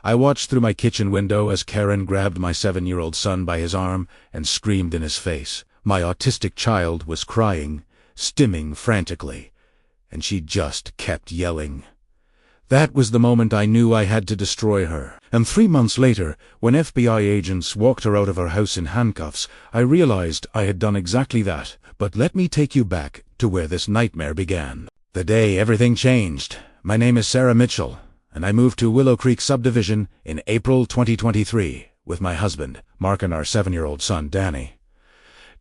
I watched through my kitchen window as Karen grabbed my 7-year-old son by his arm and screamed in his face. My autistic child was crying, stimming frantically, and she just kept yelling. That was the moment I knew I had to destroy her. And 3 months later, when FBI agents walked her out of her house in handcuffs, I realized I had done exactly that. But let me take you back to where this nightmare began. The day everything changed. My name is Sarah Mitchell, and I moved to Willow Creek Subdivision in April 2023 with my husband, Mark, and our 7-year-old son, Danny.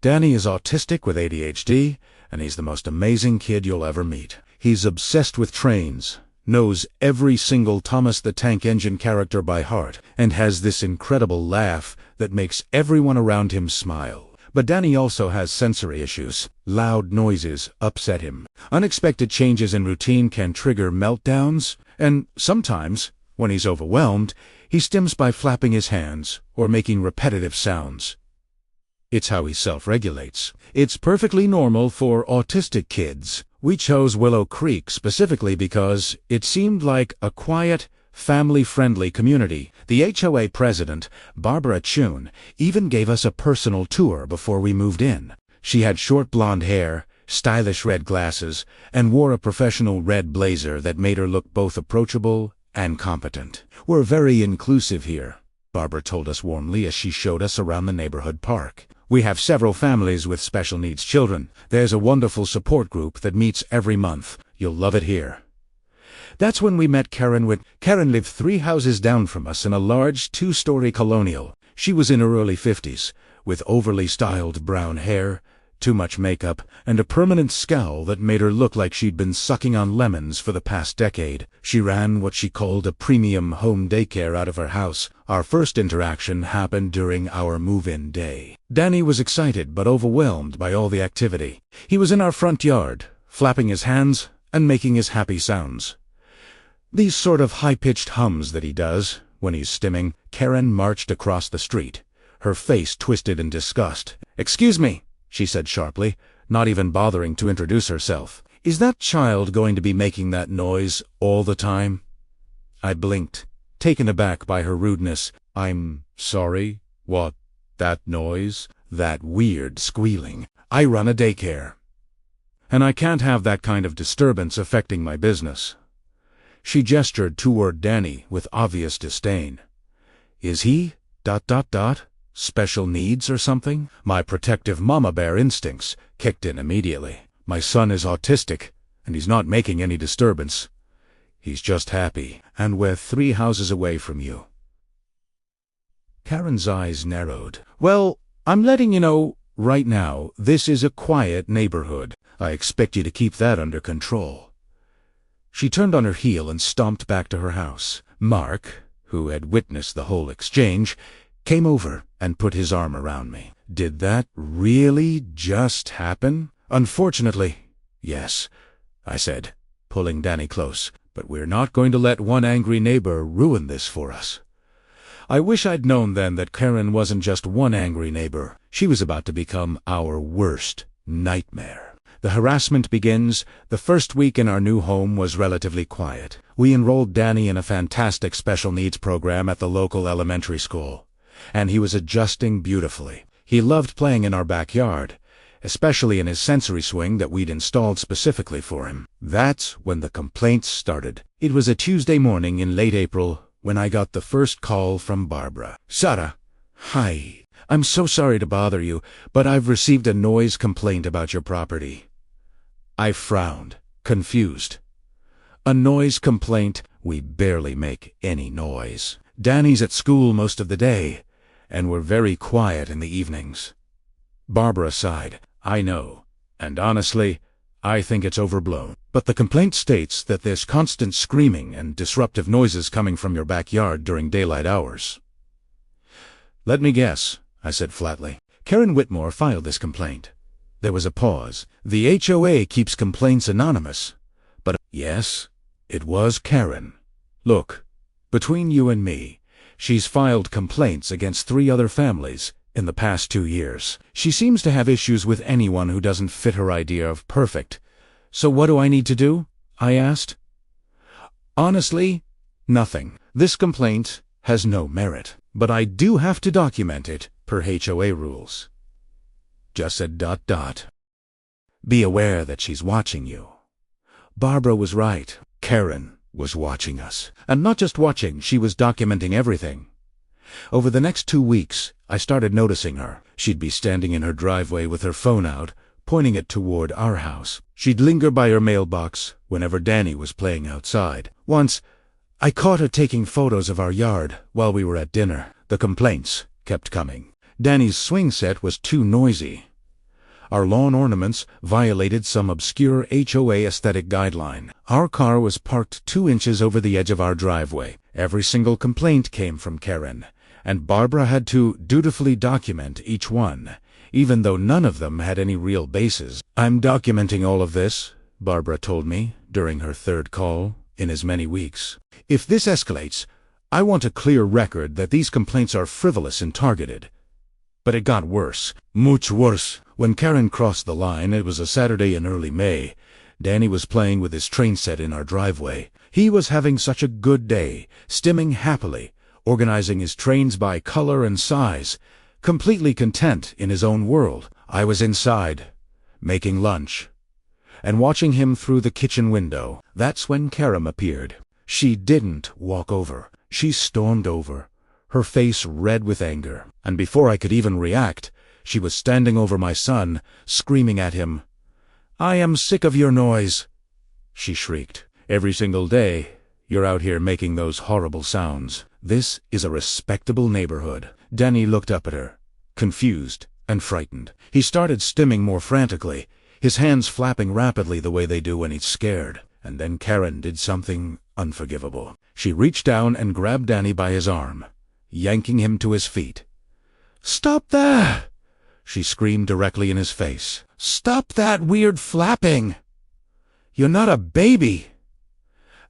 Danny is autistic with ADHD, and he's the most amazing kid you'll ever meet. He's obsessed with trains, knows every single Thomas the Tank Engine character by heart, and has this incredible laugh that makes everyone around him smile. But Danny also has sensory issues. Loud noises upset him. Unexpected changes in routine can trigger meltdowns, and sometimes, when he's overwhelmed, he stims by flapping his hands or making repetitive sounds. It's how he self-regulates. It's perfectly normal for autistic kids. We chose Willow Creek specifically because it seemed like a quiet, family-friendly community. The HOA president, Barbara Chun, even gave us a personal tour before we moved in. She had short blonde hair, stylish red glasses, and wore a professional red blazer that made her look both approachable and competent. "We're very inclusive here," Barbara told us warmly as she showed us around the neighborhood park. "We have several families with special needs children. There's a wonderful support group that meets every month. You'll love it here." That's when we met Karen. Karen lived 3 houses down from us in a large 2-story colonial. She was in her early 50s, with overly styled brown hair, too much makeup, and a permanent scowl that made her look like she'd been sucking on lemons for the past decade. She ran what she called a premium home daycare out of her house. Our first interaction happened during our move-in day. Danny was excited but overwhelmed by all the activity. He was in our front yard, flapping his hands and making his happy sounds. These sort of high-pitched hums that he does when he's stimming. Karen marched across the street, her face twisted in disgust. "Excuse me," she said sharply, not even bothering to introduce herself. "Is that child going to be making that noise all the time?" I blinked, taken aback by her rudeness. "I'm sorry, what? That noise? That weird squealing? I run a daycare, and I can't have that kind of disturbance affecting my business." She gestured toward Danny with obvious disdain. "Is he ... special needs or something?" My protective mama bear instincts kicked in immediately. "My son is autistic, and he's not making any disturbance. He's just happy, and we're 3 houses away from you." Karen's eyes narrowed. "Well, I'm letting you know right now, this is a quiet neighborhood. I expect you to keep that under control." She turned on her heel and stomped back to her house. Mark, who had witnessed the whole exchange, came over and put his arm around me. "Did that really just happen?" "Unfortunately, yes," I said, pulling Danny close. "But we're not going to let one angry neighbor ruin this for us." I wish I'd known then that Karen wasn't just one angry neighbor. She was about to become our worst nightmare. The harassment begins. The first week in our new home was relatively quiet. We enrolled Danny in a fantastic special needs program at the local elementary school, and he was adjusting beautifully. He loved playing in our backyard, especially in his sensory swing that we'd installed specifically for him. That's when the complaints started. It was a Tuesday morning in late April when I got the first call from Barbara. "Sarah, hi. I'm so sorry to bother you, but I've received a noise complaint about your property." I frowned, confused. "A noise complaint? We barely make any noise. Danny's at school most of the day, and we're very quiet in the evenings." Barbara sighed. "I know, and honestly, I think it's overblown. But the complaint states that there's constant screaming and disruptive noises coming from your backyard during daylight hours." "Let me guess," I said flatly. "Karen Whitmore filed this complaint." There was a pause. "The HOA keeps complaints anonymous." But yes, it was Karen. "Look, between you and me, she's filed complaints against 3 other families in the past 2 years. She seems to have issues with anyone who doesn't fit her idea of perfect. So what do I need to do?" I asked. "Honestly, nothing. This complaint has no merit. But I do have to document it per HOA rules. Just said ... Be aware that she's watching you. Barbara was right. Karen was watching us. And not just watching, she was documenting everything. Over the next 2 weeks, I started noticing her. She'd be standing in her driveway with her phone out, pointing it toward our house. She'd linger by her mailbox whenever Danny was playing outside. Once, I caught her taking photos of our yard while we were at dinner. The complaints kept coming. Danny's swing set was too noisy. Our lawn ornaments violated some obscure HOA aesthetic guideline. Our car was parked 2 inches over the edge of our driveway. Every single complaint came from Karen, and Barbara had to dutifully document each one, even though none of them had any real basis. "I'm documenting all of this," Barbara told me during her 3rd call in as many weeks. "If this escalates, I want a clear record that these complaints are frivolous and targeted." But it got worse. Much worse. When Karen crossed the line, it was a Saturday in early May. Danny was playing with his train set in our driveway. He was having such a good day, stimming happily, organizing his trains by color and size, completely content in his own world. I was inside, making lunch, and watching him through the kitchen window. That's when Karen appeared. She didn't walk over. She stormed over, her face red with anger. And before I could even react, she was standing over my son, screaming at him. "I am sick of your noise," she shrieked. "Every single day, you're out here making those horrible sounds. This is a respectable neighborhood." Danny looked up at her, confused and frightened. He started stimming more frantically, his hands flapping rapidly the way they do when he's scared. And then Karen did something unforgivable. She reached down and grabbed Danny by his arm, yanking him to his feet. "Stop that!" she screamed directly in his face. "Stop that weird flapping! You're not a baby!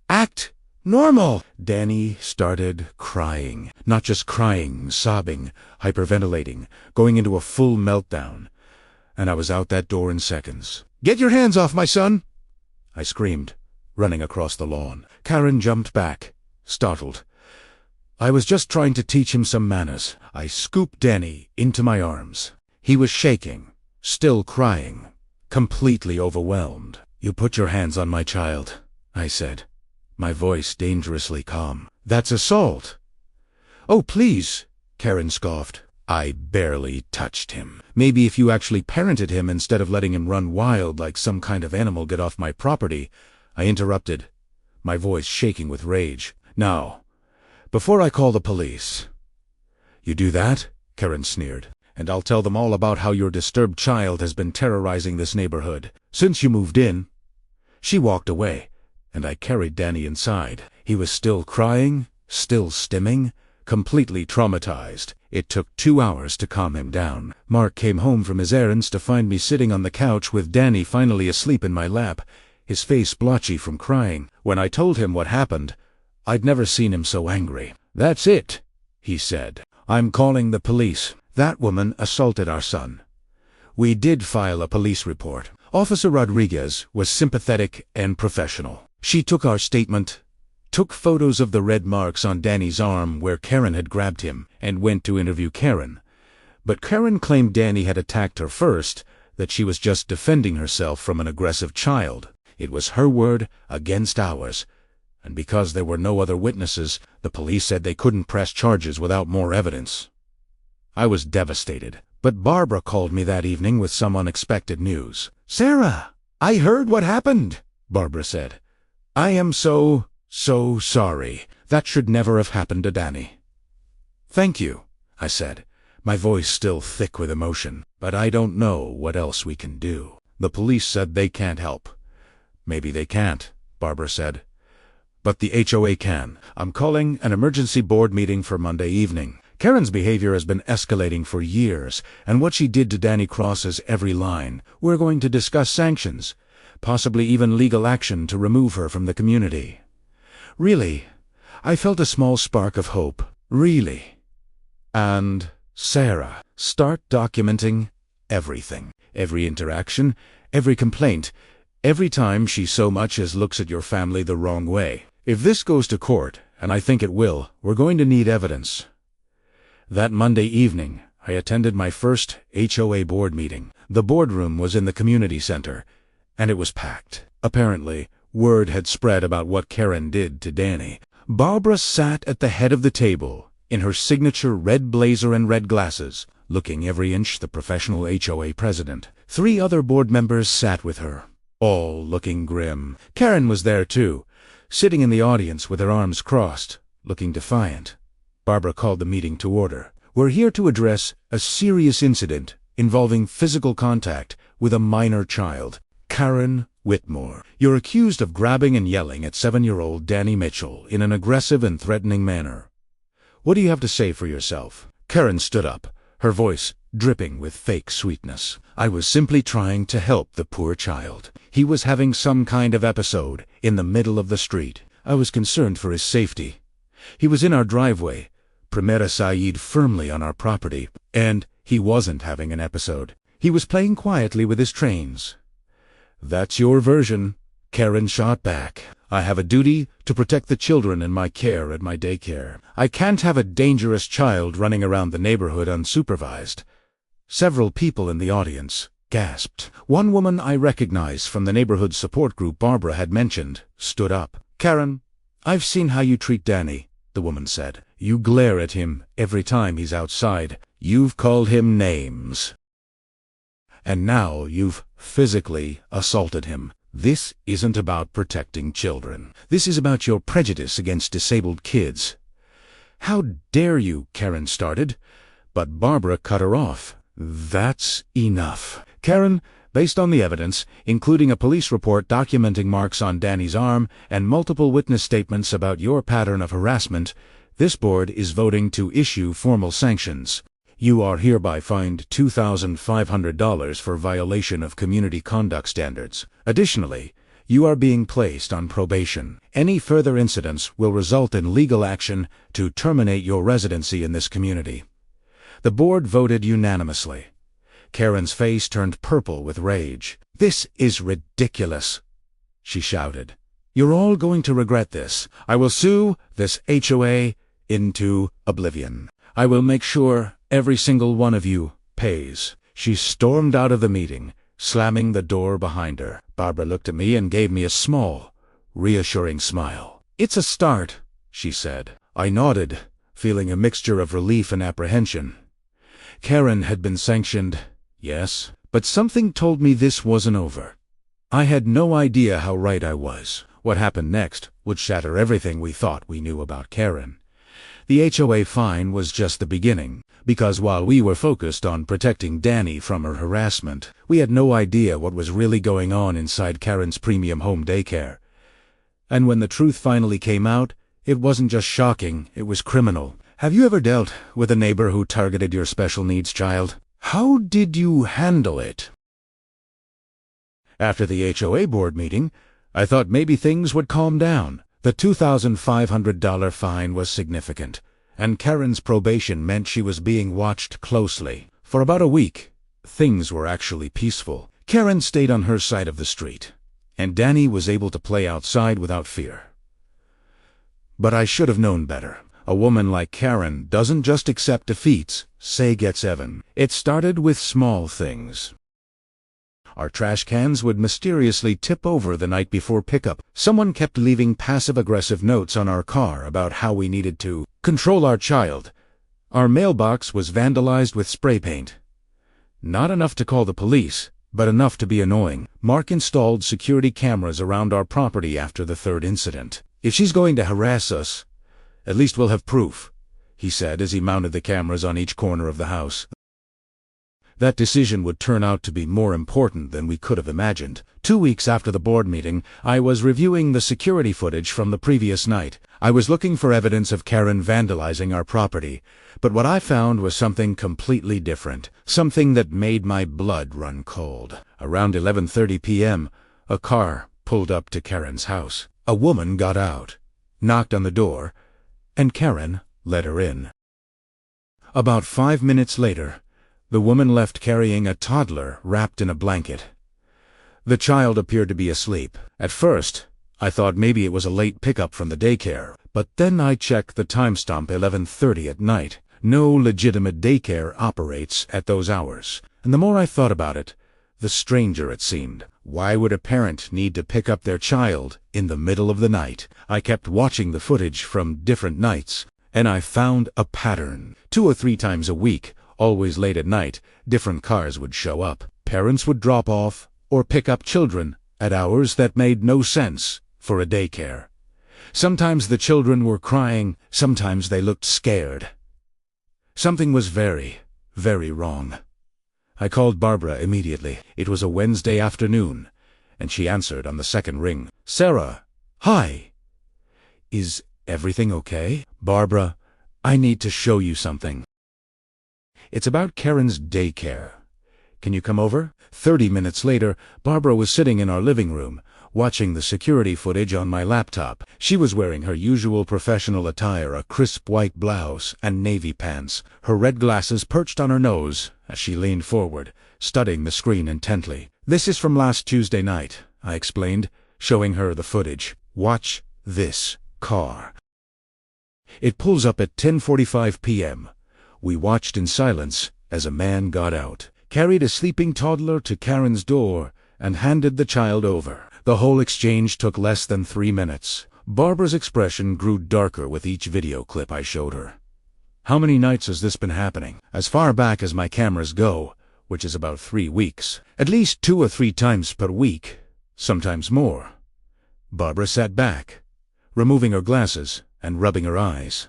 Act normal!" Danny started crying. Not just crying, sobbing, hyperventilating, going into a full meltdown. And I was out that door in seconds. "Get your hands off my son!" I screamed, running across the lawn. Karen jumped back, startled. I was just trying to teach him some manners. I scooped Danny into my arms. He was shaking, still crying, completely overwhelmed. "You put your hands on my child," I said, my voice dangerously calm. "That's assault." "Oh, please," Karen scoffed. "I barely touched him. Maybe if you actually parented him instead of letting him run wild like some kind of animal, get off my property," I interrupted, my voice shaking with rage. "Now, before I call the police." "You do that?" Karen sneered. "And I'll tell them all about how your disturbed child has been terrorizing this neighborhood since you moved in." She walked away, and I carried Danny inside. He was still crying, still stimming, completely traumatized. It took 2 hours to calm him down. Mark came home from his errands to find me sitting on the couch with Danny finally asleep in my lap, his face blotchy from crying. When I told him what happened, I'd never seen him so angry. "That's it," he said. "I'm calling the police. That woman assaulted our son." We did file a police report. Officer Rodriguez was sympathetic and professional. She took our statement, took photos of the red marks on Danny's arm where Karen had grabbed him, and went to interview Karen. But Karen claimed Danny had attacked her first, that she was just defending herself from an aggressive child. It was her word against ours. And because there were no other witnesses, the police said they couldn't press charges without more evidence. I was devastated, but Barbara called me that evening with some unexpected news. "Sarah, I heard what happened," Barbara said. "I am so sorry. That should never have happened to Danny." "Thank you," I said, my voice still thick with emotion. "But I don't know what else we can do. The police said they can't help." "Maybe they can't," Barbara said. "But the HOA can. I'm calling an emergency board meeting for Monday evening. Karen's behavior has been escalating for years, and what she did to Danny crosses every line. We're going to discuss sanctions, possibly even legal action to remove her from the community." Really, I felt a small spark of hope. Really. "And, Sarah, start documenting everything. Every interaction, every complaint, every time she so much as looks at your family the wrong way. If this goes to court, and I think it will. We're going to need evidence. That Monday evening, I attended my first HOA board meeting. The boardroom was in the community center, and it was packed. Apparently, word had spread about what Karen did to Danny. Barbara sat at the head of the table, in her signature red blazer and red glasses, looking every inch the professional HOA president. 3 other board members sat with her, all looking grim. Karen was there too, sitting in the audience with her arms crossed, looking defiant. Barbara called the meeting to order. We're here to address a serious incident involving physical contact with a minor child, Karen Whitmore. You're accused of grabbing and yelling at 7-year-old Danny Mitchell in an aggressive and threatening manner. What do you have to say for yourself? Karen stood up, her voice dripping with fake sweetness. I was simply trying to help the poor child. He was having some kind of episode in the middle of the street. I was concerned for his safety. He was in our driveway, Primera Saeed firmly on our property, and he wasn't having an episode. He was playing quietly with his trains. That's your version, Karen shot back. I have a duty to protect the children in my care at my daycare. I can't have a dangerous child running around the neighborhood unsupervised. Several people in the audience gasped. One woman I recognized from the neighborhood support group Barbara had mentioned stood up. Karen, I've seen how you treat Danny, the woman said. You glare at him every time he's outside. You've called him names. And now you've physically assaulted him. This isn't about protecting children. This is about your prejudice against disabled kids. How dare you, Karen started, but Barbara cut her off. That's enough. Karen, based on the evidence, including a police report documenting marks on Danny's arm and multiple witness statements about your pattern of harassment, this board is voting to issue formal sanctions. You are hereby fined $2,500 for violation of community conduct standards. Additionally, you are being placed on probation. Any further incidents will result in legal action to terminate your residency in this community. The board voted unanimously. Karen's face turned purple with rage. This is ridiculous, she shouted. You're all going to regret this. I will sue this HOA into oblivion. I will make sure every single one of you pays. She stormed out of the meeting, slamming the door behind her. Barbara looked at me and gave me a small, reassuring smile. It's a start, she said. I nodded, feeling a mixture of relief and apprehension. Karen had been sanctioned, yes, but something told me this wasn't over. I had no idea how right I was. What happened next would shatter everything we thought we knew about Karen. The HOA fine was just the beginning, because while we were focused on protecting Danny from her harassment, we had no idea what was really going on inside Karen's premium home daycare. And when the truth finally came out, it wasn't just shocking, it was criminal. Have you ever dealt with a neighbor who targeted your special needs child? How did you handle it? After the HOA board meeting, I thought maybe things would calm down. The $2,500 fine was significant, and Karen's probation meant she was being watched closely. For about a week, things were actually peaceful. Karen stayed on her side of the street, and Danny was able to play outside without fear. But I should have known better. A woman like Karen doesn't just accept defeats, say gets even. It started with small things. Our trash cans would mysteriously tip over the night before pickup. Someone kept leaving passive-aggressive notes on our car about how we needed to control our child. Our mailbox was vandalized with spray paint. Not enough to call the police, but enough to be annoying. Mark installed security cameras around our property after the 3rd incident. If she's going to harass us, at least we'll have proof, he said as he mounted the cameras on each corner of the house. That decision would turn out to be more important than we could have imagined. 2 weeks after the board meeting, I was reviewing the security footage from the previous night. I was looking for evidence of Karen vandalizing our property, but what I found was something completely different, something that made my blood run cold. Around 11:30 p.m., a car pulled up to Karen's house. A woman got out, knocked on the door, and Karen let her in. About 5 minutes later, the woman left carrying a toddler wrapped in a blanket. The child appeared to be asleep. At first, I thought maybe it was a late pickup from the daycare, but then I checked the timestamp 11:30 at night. No legitimate daycare operates at those hours. And the more I thought about it, the stranger it seemed. Why would a parent need to pick up their child in the middle of the night? I kept watching the footage from different nights, and I found a pattern. 2 or 3 times a week, always late at night, different cars would show up. Parents would drop off or pick up children at hours that made no sense for a daycare. Sometimes the children were crying, sometimes they looked scared. Something was very, very wrong. I called Barbara immediately. It was a Wednesday afternoon, and she answered on the second ring. "Sarah, hi. Is everything okay?" "Barbara, I need to show you something. It's about Karen's daycare. Can you come over?" 30 minutes later, Barbara was sitting in our living room, watching the security footage on my laptop. She was wearing her usual professional attire, a crisp white blouse and navy pants, her red glasses perched on her nose as she leaned forward, studying the screen intently. "This is from last Tuesday night," I explained, showing her the footage. "Watch this car. It pulls up at 10:45 p.m. We watched in silence as a man got out, carried a sleeping toddler to Karen's door, and handed the child over. The whole exchange took less than 3 minutes. Barbara's expression grew darker with each video clip I showed her. "How many nights has this been happening?" "As far back as my cameras go, which is about 3 weeks. At least 2 or 3 times per week, sometimes more." Barbara sat back, removing her glasses and rubbing her eyes.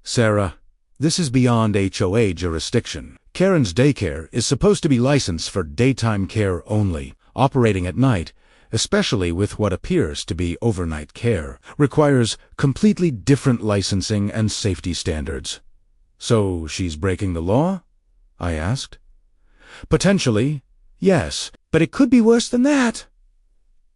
"Sarah, this is beyond HOA jurisdiction. Karen's daycare is supposed to be licensed for daytime care only. Operating at night, especially with what appears to be overnight care, requires completely different licensing and safety standards." "So she's breaking the law?" I asked. "Potentially, yes, but it could be worse than that."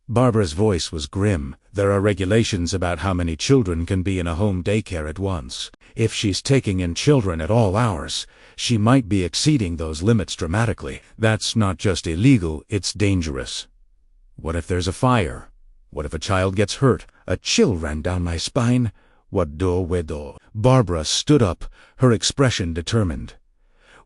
Barbara's voice was grim. "There are regulations about how many children can be in a home daycare at once. If she's taking in children at all hours, she might be exceeding those limits dramatically. That's not just illegal, it's dangerous. What if there's a fire? What if a child gets hurt?" A chill ran down my spine. "What do? Barbara stood up, her expression determined.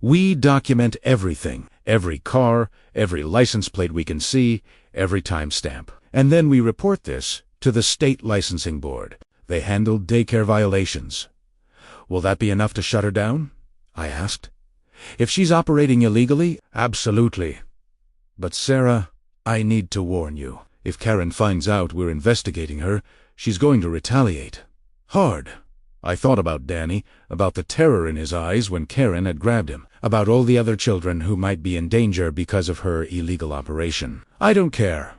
"We document everything, every car, every license plate we can see, every timestamp. And then we report this to the state licensing board. They handle daycare violations." "Will that be enough to shut her down?" I asked. "If she's operating illegally, absolutely. But Sarah, I need to warn you. If Karen finds out we're investigating her, she's going to retaliate. Hard." I thought about Danny, about the terror in his eyes when Karen had grabbed him, about all the other children who might be in danger because of her illegal operation. "I don't care,"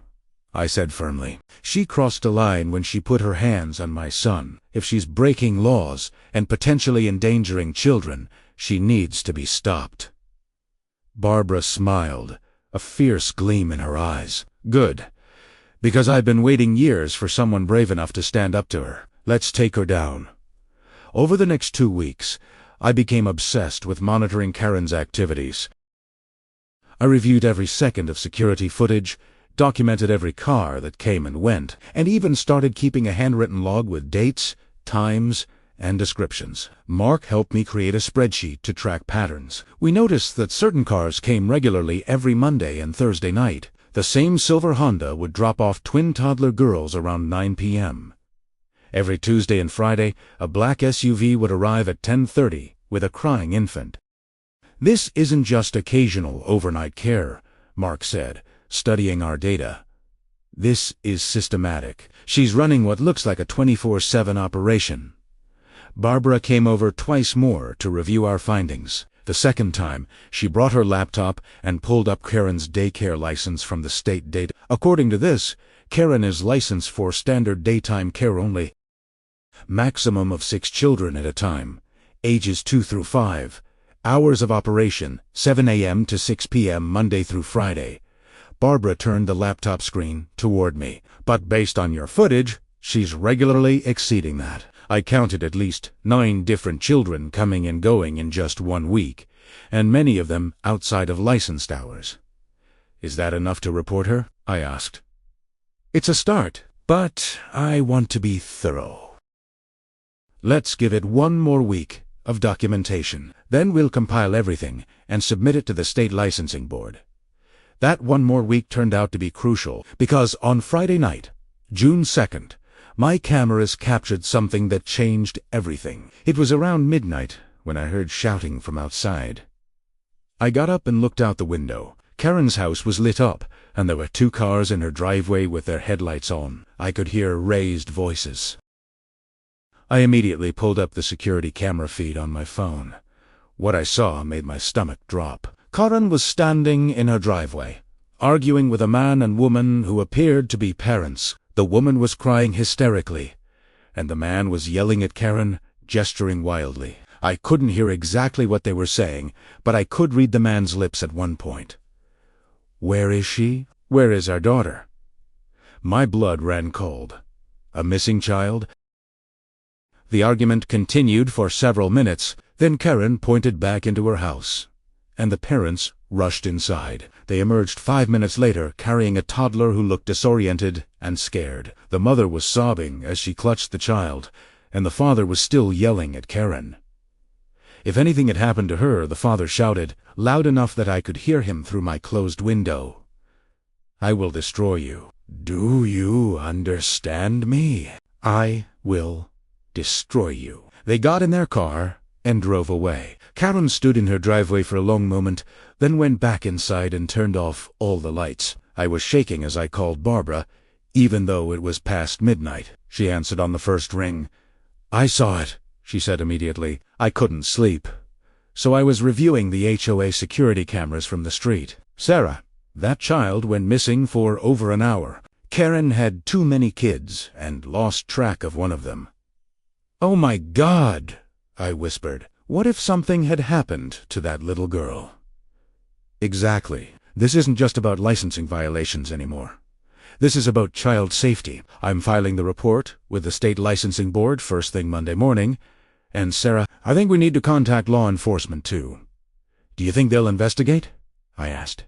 I said firmly. "She crossed a line when she put her hands on my son. If she's breaking laws and potentially endangering children, she needs to be stopped." Barbara smiled, a fierce gleam in her eyes. "Good, because I've been waiting years for someone brave enough to stand up to her. Let's take her down." Over the next 2 weeks, I became obsessed with monitoring Karen's activities. I reviewed every second of security footage, documented every car that came and went, and even started keeping a handwritten log with dates, times, and descriptions. Mark helped me create a spreadsheet to track patterns. We noticed that certain cars came regularly every Monday and Thursday night. The same silver Honda would drop off twin toddler girls around 9 p.m. Every Tuesday and Friday, a black SUV would arrive at 10:30 with a crying infant. "This isn't just occasional overnight care," Mark said, studying our data. "This is systematic. She's running what looks like a 24/7 operation." Barbara came over twice more to review our findings. The second time, she brought her laptop and pulled up Karen's daycare license from the state data. According to this, Karen is licensed for standard daytime care only. Maximum of 6 children at a time, ages 2 through 5. Hours of operation, 7 a.m. to 6 p.m. Monday through Friday. Barbara turned the laptop screen toward me. "But based on your footage, she's regularly exceeding that. I counted at least 9 different children coming and going in just 1 week, and many of them outside of licensed hours." "Is that enough to report her?" I asked. "It's a start," But I want to be thorough. Let's give it one more week of documentation. Then we'll compile everything and submit it to the state licensing board. That one more week turned out to be crucial because on Friday night, June 2nd, my cameras captured something that changed everything. It was around midnight when I heard shouting from outside. I got up and looked out the window. Karen's house was lit up, and there were 2 cars in her driveway with their headlights on. I could hear raised voices. I immediately pulled up the security camera feed on my phone. What I saw made my stomach drop. Karen was standing in her driveway, arguing with a man and woman who appeared to be parents. The woman was crying hysterically, and the man was yelling at Karen, gesturing wildly. I couldn't hear exactly what they were saying, but I could read the man's lips at one point. Where is she? Where is our daughter? My blood ran cold. A missing child? The argument continued for several minutes, then Karen pointed back into her house, and the parents rushed inside. They emerged 5 minutes later, carrying a toddler who looked disoriented and scared. The mother was sobbing as she clutched the child, and the father was still yelling at Karen. If anything had happened to her, the father shouted, loud enough that I could hear him through my closed window. I will destroy you. Do you understand me? I will destroy you. They got in their car and drove away. Karen stood in her driveway for a long moment, then went back inside and turned off all the lights. I was shaking as I called Barbara, even though it was past midnight. She answered on the first ring. I saw it, she said immediately. I couldn't sleep, so I was reviewing the HOA security cameras from the street. Sarah, that child went missing for over an hour. Karen had too many kids and lost track of one of them. Oh my God, I whispered. What if something had happened to that little girl? Exactly. This isn't just about licensing violations anymore. This is about child safety. I'm filing the report with the state licensing board first thing Monday morning. And Sarah, I think we need to contact law enforcement too. Do you think they'll investigate? I asked.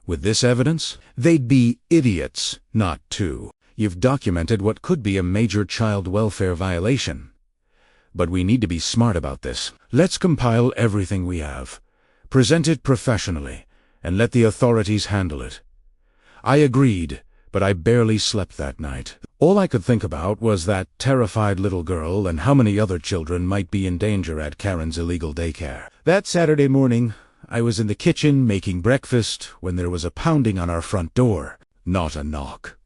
With this evidence? They'd be idiots not to. You've documented what could be a major child welfare violation. But we need to be smart about this. Let's compile everything we have, present it professionally, and let the authorities handle it. I agreed, but I barely slept that night. All I could think about was that terrified little girl and how many other children might be in danger at Karen's illegal daycare. That Saturday morning, I was in the kitchen making breakfast when there was a pounding on our front door. Not a knock.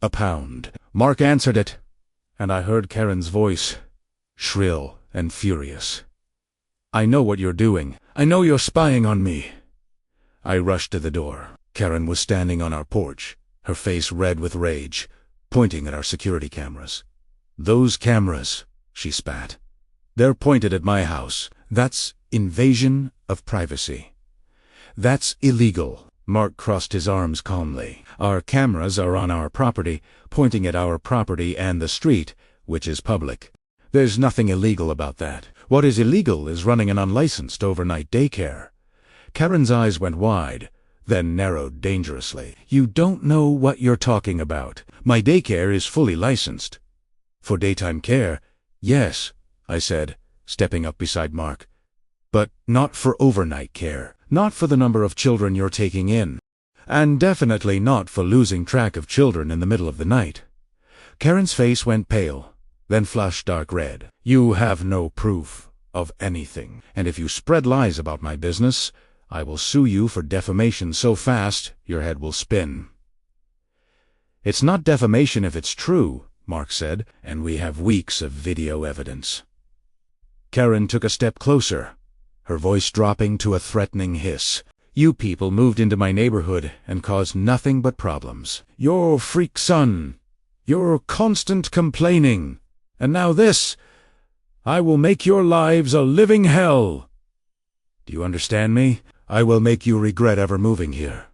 A pound. Mark answered it, and I heard Karen's voice, shrill and furious. I know what you're doing. I know you're spying on me. I rushed to the door. Karen was standing on our porch, her face red with rage, pointing at our security cameras. Those cameras, she spat. They're pointed at my house. That's invasion of privacy. That's illegal. Mark crossed his arms calmly. Our cameras are on our property, pointing at our property and the street, which is public. There's nothing illegal about that. What is illegal is running an unlicensed overnight daycare. Karen's eyes went wide, then narrowed dangerously. You don't know what you're talking about. My daycare is fully licensed. For daytime care, yes, I said, stepping up beside Mark. But not for overnight care. Not for the number of children you're taking in. And definitely not for losing track of children in the middle of the night. Karen's face went pale, then flushed dark red. You have no proof of anything. And if you spread lies about my business, I will sue you for defamation so fast your head will spin. It's not defamation if it's true, Mark said, and we have weeks of video evidence. Karen took a step closer, her voice dropping to a threatening hiss. You people moved into my neighborhood and caused nothing but problems. Your freak son, your constant complaining, and now this. I will make your lives a living hell. Do you understand me? I will make you regret ever moving here.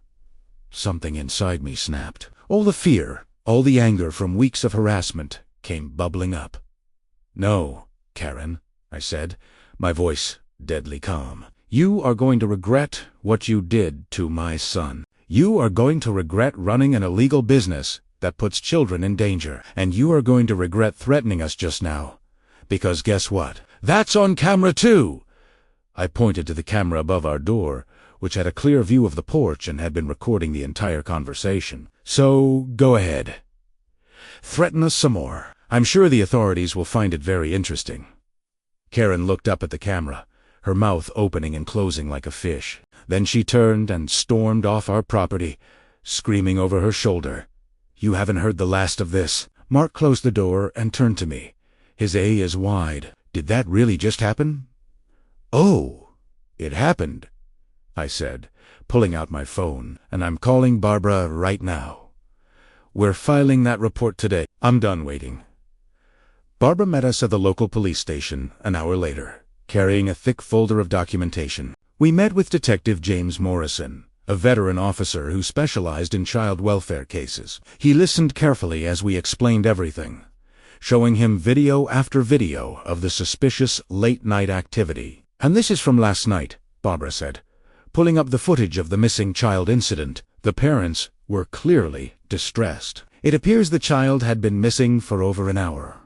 Something inside me snapped. All the fear, all the anger from weeks of harassment came bubbling up. No, Karen, I said, my voice deadly calm. You are going to regret what you did to my son. You are going to regret running an illegal business that puts children in danger. And you are going to regret threatening us just now. Because guess what? That's on camera too! I pointed to the camera above our door, which had a clear view of the porch and had been recording the entire conversation. So, go ahead. Threaten us some more. I'm sure the authorities will find it very interesting. Karen looked up at the camera, her mouth opening and closing like a fish. Then she turned and stormed off our property, screaming over her shoulder. You haven't heard the last of this. Mark closed the door and turned to me. His eyes wide. Did that really just happen? Oh, it happened, I said, pulling out my phone, and I'm calling Barbara right now. We're filing that report today. I'm done waiting. Barbara met us at the local police station an hour later, carrying a thick folder of documentation. We met with Detective James Morrison, a veteran officer who specialized in child welfare cases. He listened carefully as we explained everything, showing him video after video of the suspicious late-night activity. And this is from last night, Barbara said, pulling up the footage of the missing child incident. The parents were clearly distressed. It appears the child had been missing for over an hour.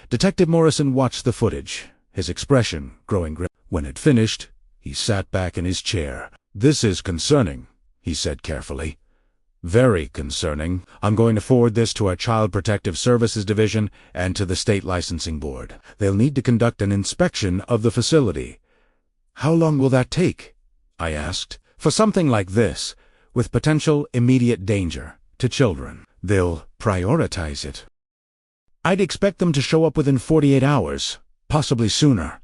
Detective Morrison watched the footage, his expression growing grim. When it finished, he sat back in his chair. This is concerning, he said carefully. Very concerning. I'm going to forward this to our Child Protective Services Division and to the State Licensing Board. They'll need to conduct an inspection of the facility. How long will that take? I asked. For something like this, with potential immediate danger to children, they'll prioritize it. I'd expect them to show up within 48 hours, possibly sooner.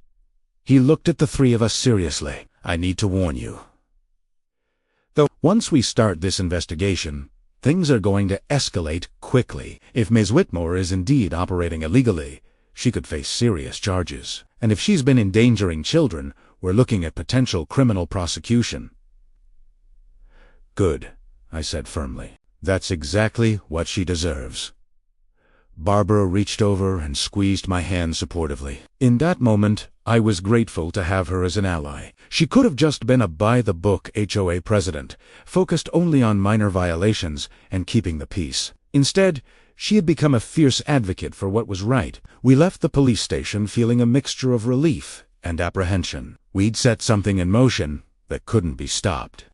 He looked at the three of us seriously. I need to warn you. Though once we start this investigation, things are going to escalate quickly. If Ms. Whitmore is indeed operating illegally, she could face serious charges. And if she's been endangering children, we're looking at potential criminal prosecution. Good, I said firmly. That's exactly what she deserves. Barbara reached over and squeezed my hand supportively. In that moment, I was grateful to have her as an ally. She could have just been a by-the-book HOA president, focused only on minor violations and keeping the peace. Instead, she had become a fierce advocate for what was right. We left the police station feeling a mixture of relief and apprehension. We'd set something in motion that couldn't be stopped.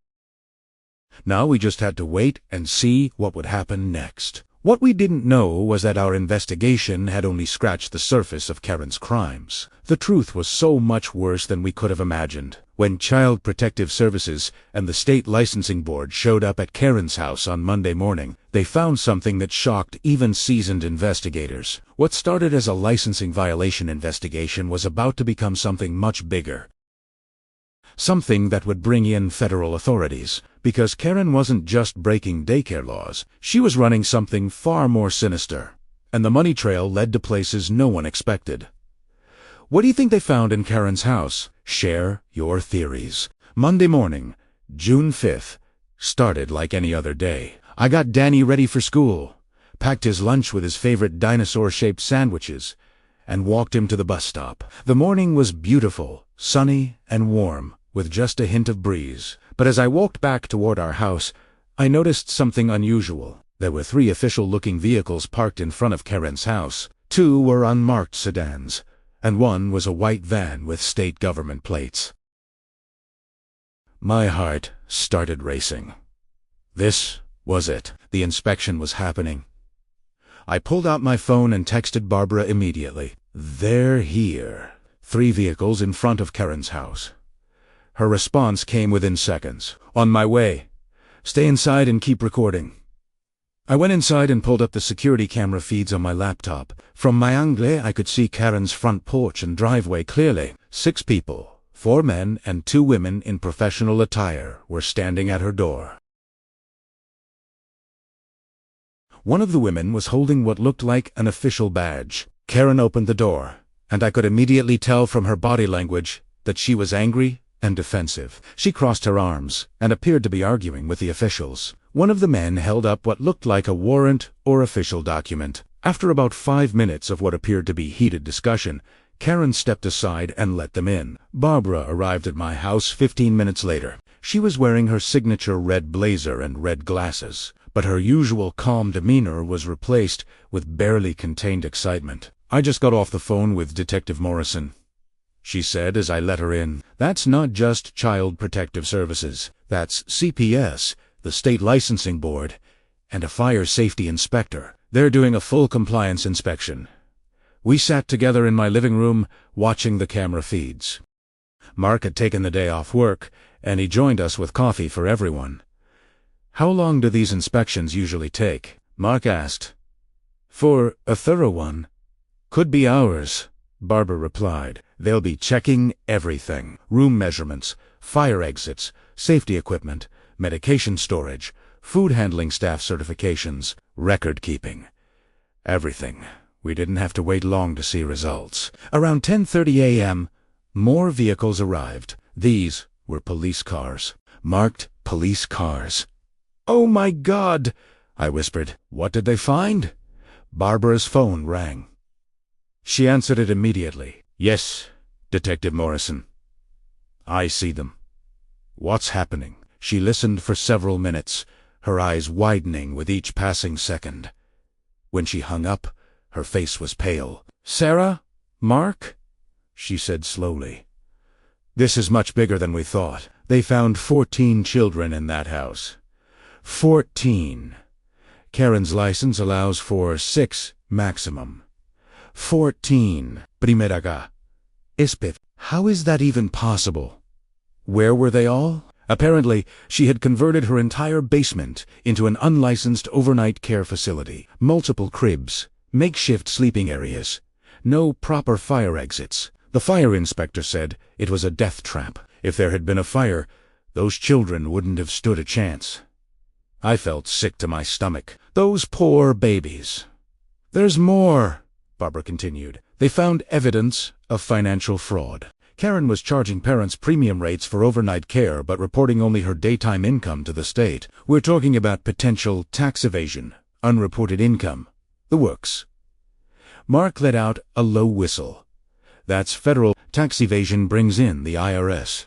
Now we just had to wait and see what would happen next. What we didn't know was that our investigation had only scratched the surface of Karen's crimes. The truth was so much worse than we could have imagined. When Child Protective Services and the State Licensing Board showed up at Karen's house on Monday morning, they found something that shocked even seasoned investigators. What started as a licensing violation investigation was about to become something much bigger. Something that would bring in federal authorities. Because Karen wasn't just breaking daycare laws, she was running something far more sinister. And the money trail led to places no one expected. What do you think they found in Karen's house? Share your theories. Monday morning, June 5th, started like any other day. I got Danny ready for school, packed his lunch with his favorite dinosaur-shaped sandwiches, and walked him to the bus stop. The morning was beautiful, sunny, and warm, with just a hint of breeze. But as I walked back toward our house, I noticed something unusual. There were 3 official-looking vehicles parked in front of Karen's house. 2 were unmarked sedans, and 1 was a white van with state government plates. My heart started racing. This was it. The inspection was happening. I pulled out my phone and texted Barbara immediately. They're here. 3 vehicles in front of Karen's house. Her response came within seconds. On my way. Stay inside and keep recording. I went inside and pulled up the security camera feeds on my laptop. From my angle, I could see Karen's front porch and driveway clearly. 6 people, 4 men and 2 women in professional attire, were standing at her door. One of the women was holding what looked like an official badge. Karen opened the door, and I could immediately tell from her body language that she was angry and defensive. She crossed her arms and appeared to be arguing with the officials. One of the men held up what looked like a warrant or official document. After about 5 minutes of what appeared to be heated discussion, Karen stepped aside and let them in. Barbara arrived at my house 15 minutes later. She was wearing her signature red blazer and red glasses. but her usual calm demeanor was replaced with barely contained excitement. "I just got off the phone with Detective Morrison," she said as I let her in. "That's not just Child Protective Services. That's CPS, the state licensing board, and a fire safety inspector. They're doing a full compliance inspection." We sat together in my living room, watching the camera feeds. Mark had taken the day off work, and he joined us with coffee for everyone. "How long do these inspections usually take?" Mark asked. "For a thorough one, could be hours," Barbara replied. "They'll be checking everything: room measurements, fire exits, safety equipment, medication storage, food handling staff certifications, record keeping. Everything." We didn't have to wait long to see results. Around 10:30 a.m., more vehicles arrived. These were police cars. Marked police cars. "Oh my God!" I whispered. "What did they find?" Barbara's phone rang. She answered it immediately. "Yes, Detective Morrison. I see them." "What's happening?" She listened for several minutes, her eyes widening with each passing second. When she hung up, her face was pale. "Sarah? Mark?" she said slowly. "This is much bigger than we thought. They found 14 children in that house. 14. Karen's license allows for 6 maximum. 14. Primeraga. Ispit. How is that even possible? Where were they all?" Apparently, she had converted her entire basement into an unlicensed overnight care facility. Multiple cribs, makeshift sleeping areas, no proper fire exits. The fire inspector said it was a death trap. If there had been a fire, those children wouldn't have stood a chance. I felt sick to my stomach. Those poor babies. "There's more," Barbara continued. "They found evidence of financial fraud. Karen was charging parents premium rates for overnight care but reporting only her daytime income to the state. We're talking about potential tax evasion, unreported income, the works." Mark let out a low whistle. "That's federal. Tax evasion brings in the IRS."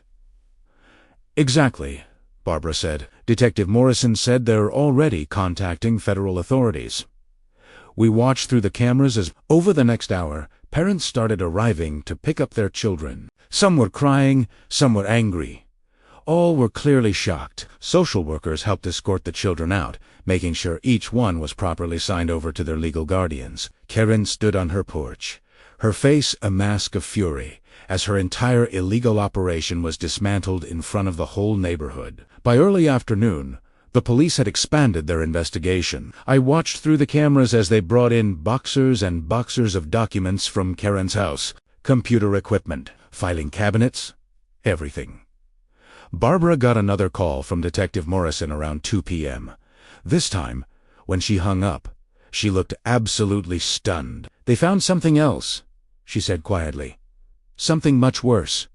"Exactly," Barbara said. "Detective Morrison said they're already contacting federal authorities." We watched through the cameras as, over the next hour, parents started arriving to pick up their children. Some were crying, some were angry. All were clearly shocked. Social workers helped escort the children out, making sure each one was properly signed over to their legal guardians. Karen stood on her porch, her face a mask of fury, as her entire illegal operation was dismantled in front of the whole neighborhood. By early afternoon, the police had expanded their investigation. I watched through the cameras as they brought in boxers and boxers of documents from Karen's house, computer equipment, filing cabinets, everything. Barbara got another call from Detective Morrison around 2 p.m. This time, when she hung up, she looked absolutely stunned. "They found something else," she said quietly. "Something much worse."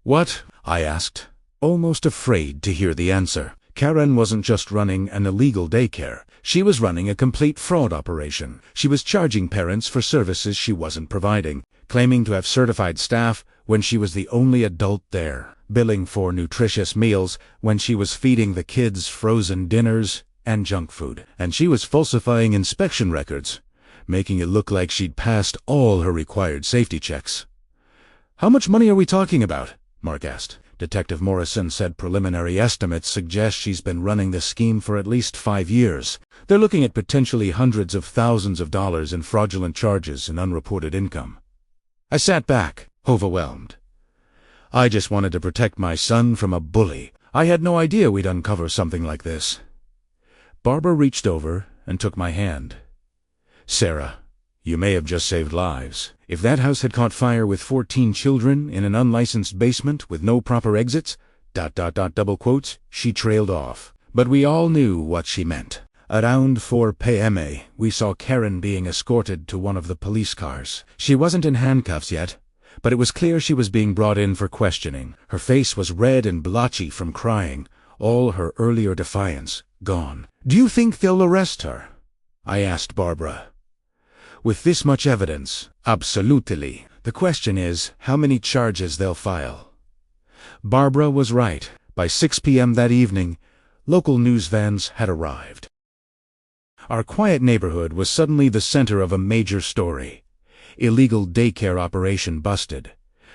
"What?" I asked, almost afraid to hear the answer. Karen wasn't just running an illegal daycare. She was running a complete fraud operation. She was charging parents for services she wasn't providing, claiming to have certified staff when she was the only adult there, billing for nutritious meals when she was feeding the kids frozen dinners and junk food. And she was falsifying inspection records, making it look like she'd passed all her required safety checks. "How much money are we talking about?" Mark asked. Detective Morrison said preliminary estimates suggest she's been running this scheme for at least 5 years. They're looking at potentially hundreds of thousands of dollars in fraudulent charges and unreported income. I sat back, overwhelmed. I just wanted to protect my son from a bully. I had no idea we'd uncover something like this. Barbara reached over and took my hand. "Sarah, you may have just saved lives. If that house had caught fire with 14 children in an unlicensed basement with no proper exits, ... double quotes, she trailed off. But we all knew what she meant. Around 4 p.m. we saw Karen being escorted to one of the police cars. She wasn't in handcuffs yet, but it was clear she was being brought in for questioning. Her face was red and blotchy from crying, all her earlier defiance gone. "Do you think they'll arrest her?" I asked Barbara. "With this much evidence, absolutely. The question is how many charges they'll file." Barbara was right. By 6 p.m. that evening, local news vans had arrived. Our quiet neighborhood was suddenly the center of a major story. Illegal daycare operation busted.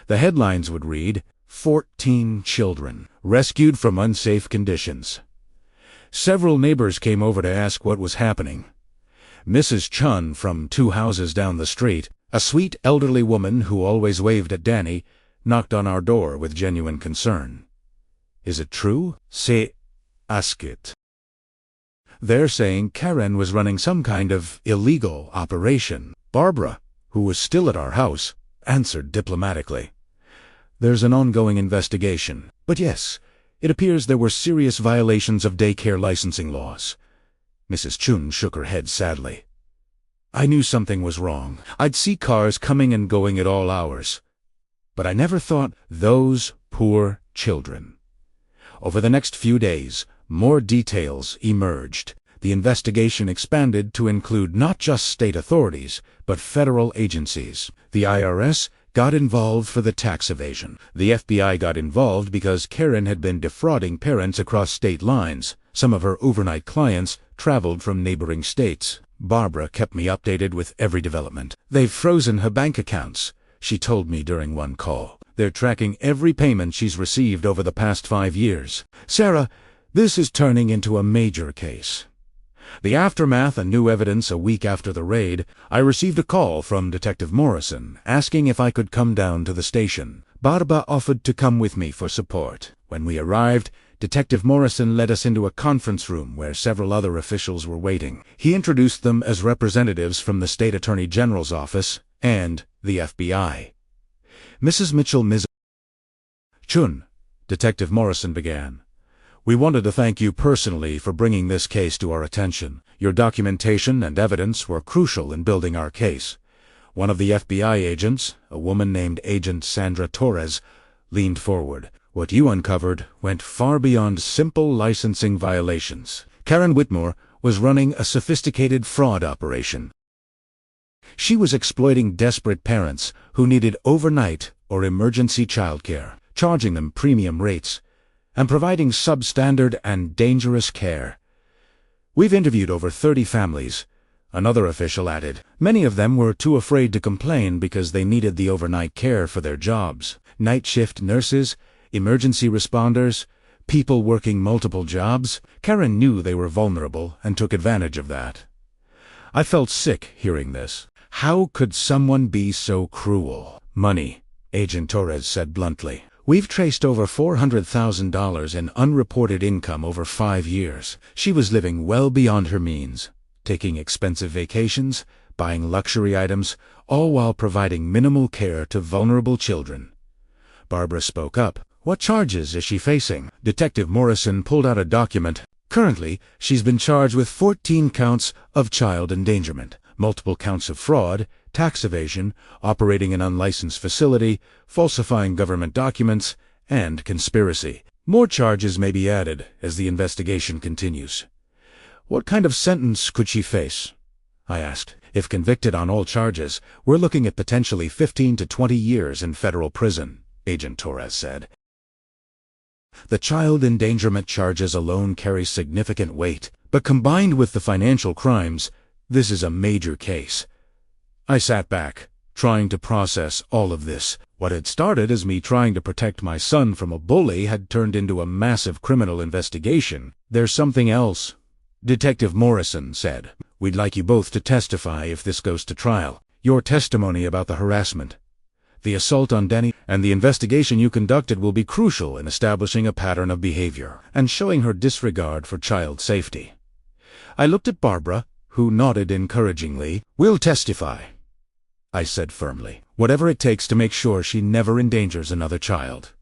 The headlines would read, 14 children rescued from unsafe conditions. Several neighbors came over to ask what was happening. Mrs. Chun from 2 houses down the street, a sweet elderly woman who always waved at Danny, knocked on our door with genuine concern. Is it true? Say, ask it. They're saying Karen was running some kind of illegal operation. Barbara, who was still at our house, answered diplomatically. There's an ongoing investigation, but yes, it appears there were serious violations of daycare licensing laws. Mrs. Chun shook her head sadly. I knew something was wrong. I'd see cars coming and going at all hours. But I never thought those poor children. Over the next few days, more details emerged. The investigation expanded to include not just state authorities, but federal agencies. The IRS got involved for the tax evasion. The FBI got involved because Karen had been defrauding parents across state lines. Some of her overnight clients traveled from neighboring states. Barbara kept me updated with every development. They've frozen her bank accounts, she told me during one call. They're tracking every payment she's received over the past 5 years. Sarah, this is turning into a major case. The aftermath and new evidence a week after the raid, I received a call from Detective Morrison asking if I could come down to the station. Barbara offered to come with me for support. When we arrived, Detective Morrison led us into a conference room where several other officials were waiting. He introduced them as representatives from the State Attorney General's office and the FBI. Mrs. Mitchell Ms. Chun, Detective Morrison began. We wanted to thank you personally for bringing this case to our attention. Your documentation and evidence were crucial in building our case. One of the FBI agents, a woman named Agent Sandra Torres, leaned forward. What you uncovered went far beyond simple licensing violations. Karen Whitmore was running a sophisticated fraud operation. She was exploiting desperate parents who needed overnight or emergency childcare, charging them premium rates, and providing substandard and dangerous care. We've interviewed over 30 families, another official added. Many of them were too afraid to complain because they needed the overnight care for their jobs. Night shift nurses, emergency responders, people working multiple jobs. Karen knew they were vulnerable and took advantage of that. I felt sick hearing this. How could someone be so cruel? Money, Agent Torres said bluntly. We've traced over $400,000 in unreported income over 5 years. She was living well beyond her means, taking expensive vacations, buying luxury items, all while providing minimal care to vulnerable children. Barbara spoke up. What charges is she facing? Detective Morrison pulled out a document. Currently, she's been charged with 14 counts of child endangerment, multiple counts of fraud, tax evasion, operating an unlicensed facility, falsifying government documents, and conspiracy. More charges may be added as the investigation continues. What kind of sentence could she face? I asked. If convicted on all charges, we're looking at potentially 15 to 20 years in federal prison, Agent Torres said. The child endangerment charges alone carry significant weight, but combined with the financial crimes, this is a major case. I sat back, trying to process all of this. What had started as me trying to protect my son from a bully had turned into a massive criminal investigation. There's something else, Detective Morrison said. We'd like you both to testify if this goes to trial. Your testimony about the harassment, the assault on Danny, and the investigation you conducted will be crucial in establishing a pattern of behavior and showing her disregard for child safety. I looked at Barbara, who nodded encouragingly. We'll testify, I said firmly, whatever it takes to make sure she never endangers another child.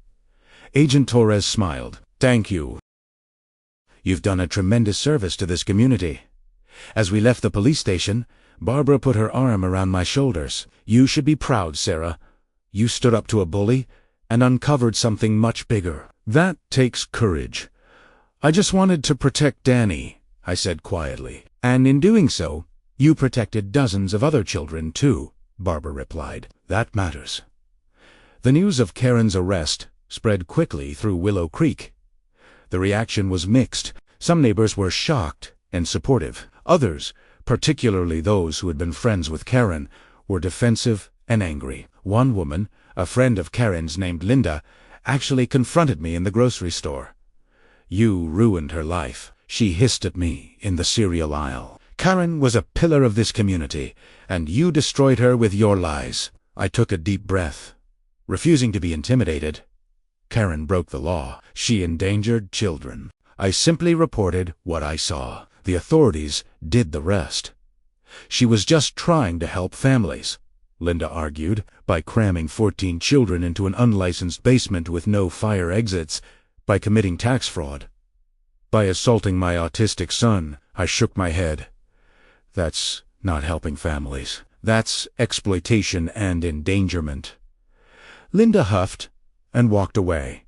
Agent Torres smiled. Thank you. You've done a tremendous service to this community. As we left the police station, Barbara put her arm around my shoulders. You should be proud, Sarah. You stood up to a bully and uncovered something much bigger. That takes courage. I just wanted to protect Danny, I said quietly. And in doing so, you protected dozens of other children too, Barbara replied. That matters. The news of Karen's arrest spread quickly through Willow Creek. The reaction was mixed. Some neighbors were shocked and supportive. Others, particularly those who had been friends with Karen, were defensive and angry. One woman, a friend of Karen's named Linda, actually confronted me in the grocery store. "You ruined her life," she hissed at me in the cereal aisle. "Karen was a pillar of this community, and you destroyed her with your lies." I took a deep breath. Refusing to be intimidated, Karen broke the law. She endangered children. I simply reported what I saw. The authorities did the rest. She was just trying to help families, Linda argued, by cramming 14 children into an unlicensed basement with no fire exits, by committing tax fraud, by assaulting my autistic son. I shook my head. That's not helping families. That's exploitation and endangerment. Linda huffed and walked away,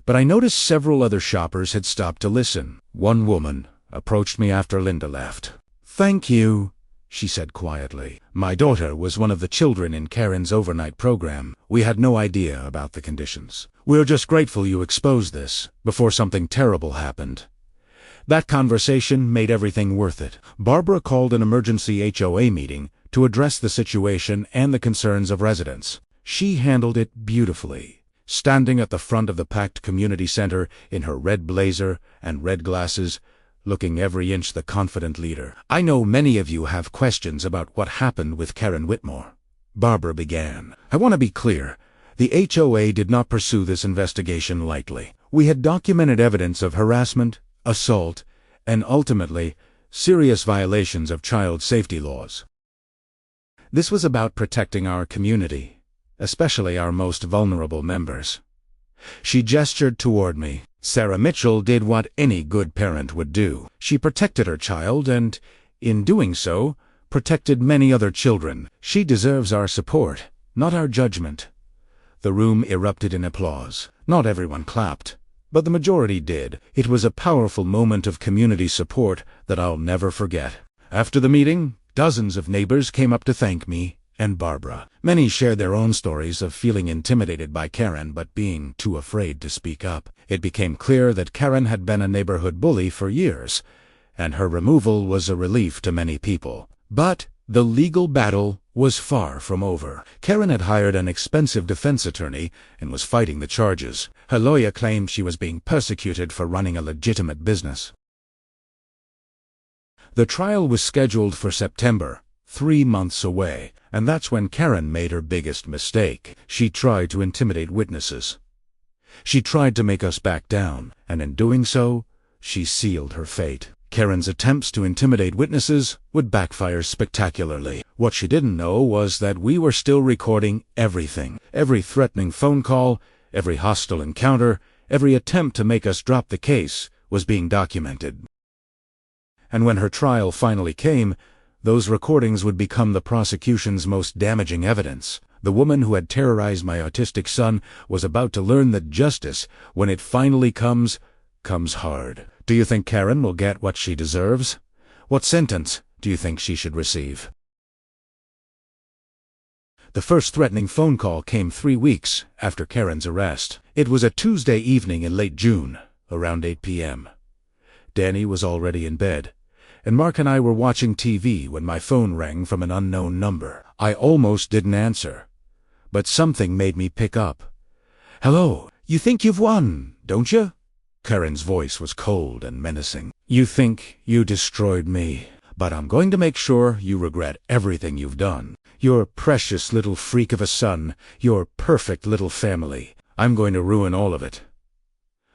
but I noticed several other shoppers had stopped to listen. One woman approached me after Linda left. "Thank you," she said quietly. "My daughter was one of the children in Karen's overnight program. We had no idea about the conditions. We're just grateful you exposed this before something terrible happened." That conversation made everything worth it. Barbara called an emergency HOA meeting to address the situation and the concerns of residents. She handled it beautifully, standing at the front of the packed community center in her red blazer and red glasses, looking every inch the confident leader. "I know many of you have questions about what happened with Karen Whitmore," Barbara began. "I want to be clear. The HOA did not pursue this investigation lightly. We had documented evidence of harassment, assault, and ultimately, serious violations of child safety laws. This was about protecting our community, especially our most vulnerable members." She gestured toward me. "Sarah Mitchell did what any good parent would do. She protected her child and, in doing so, protected many other children. She deserves our support, not our judgment." The room erupted in applause. Not everyone clapped, but the majority did. It was a powerful moment of community support that I'll never forget. After the meeting, dozens of neighbors came up to thank me and Barbara. Many shared their own stories of feeling intimidated by Karen but being too afraid to speak up. It became clear that Karen had been a neighborhood bully for years, and her removal was a relief to many people. But the legal battle was far from over. Karen had hired an expensive defense attorney and was fighting the charges. Her lawyer claimed she was being persecuted for running a legitimate business. The trial was scheduled for September, 3 months away, and that's when Karen made her biggest mistake. She tried to intimidate witnesses. She tried to make us back down, and in doing so, she sealed her fate. Karen's attempts to intimidate witnesses would backfire spectacularly. What she didn't know was that we were still recording everything. Every threatening phone call, every hostile encounter, every attempt to make us drop the case was being documented. And when her trial finally came, those recordings would become the prosecution's most damaging evidence. The woman who had terrorized my autistic son was about to learn that justice, when it finally comes hard. Do you think Karen will get what she deserves? What sentence do you think she should receive? The first threatening phone call came 3 weeks after Karen's arrest. It was a Tuesday evening in late June, around 8 p.m. Danny was already in bed, and Mark and I were watching TV when my phone rang from an unknown number. I almost didn't answer, but something made me pick up. "Hello, you think you've won, don't you?" Karen's voice was cold and menacing. "You think you destroyed me, but I'm going to make sure you regret everything you've done. Your precious little freak of a son, your perfect little family. I'm going to ruin all of it."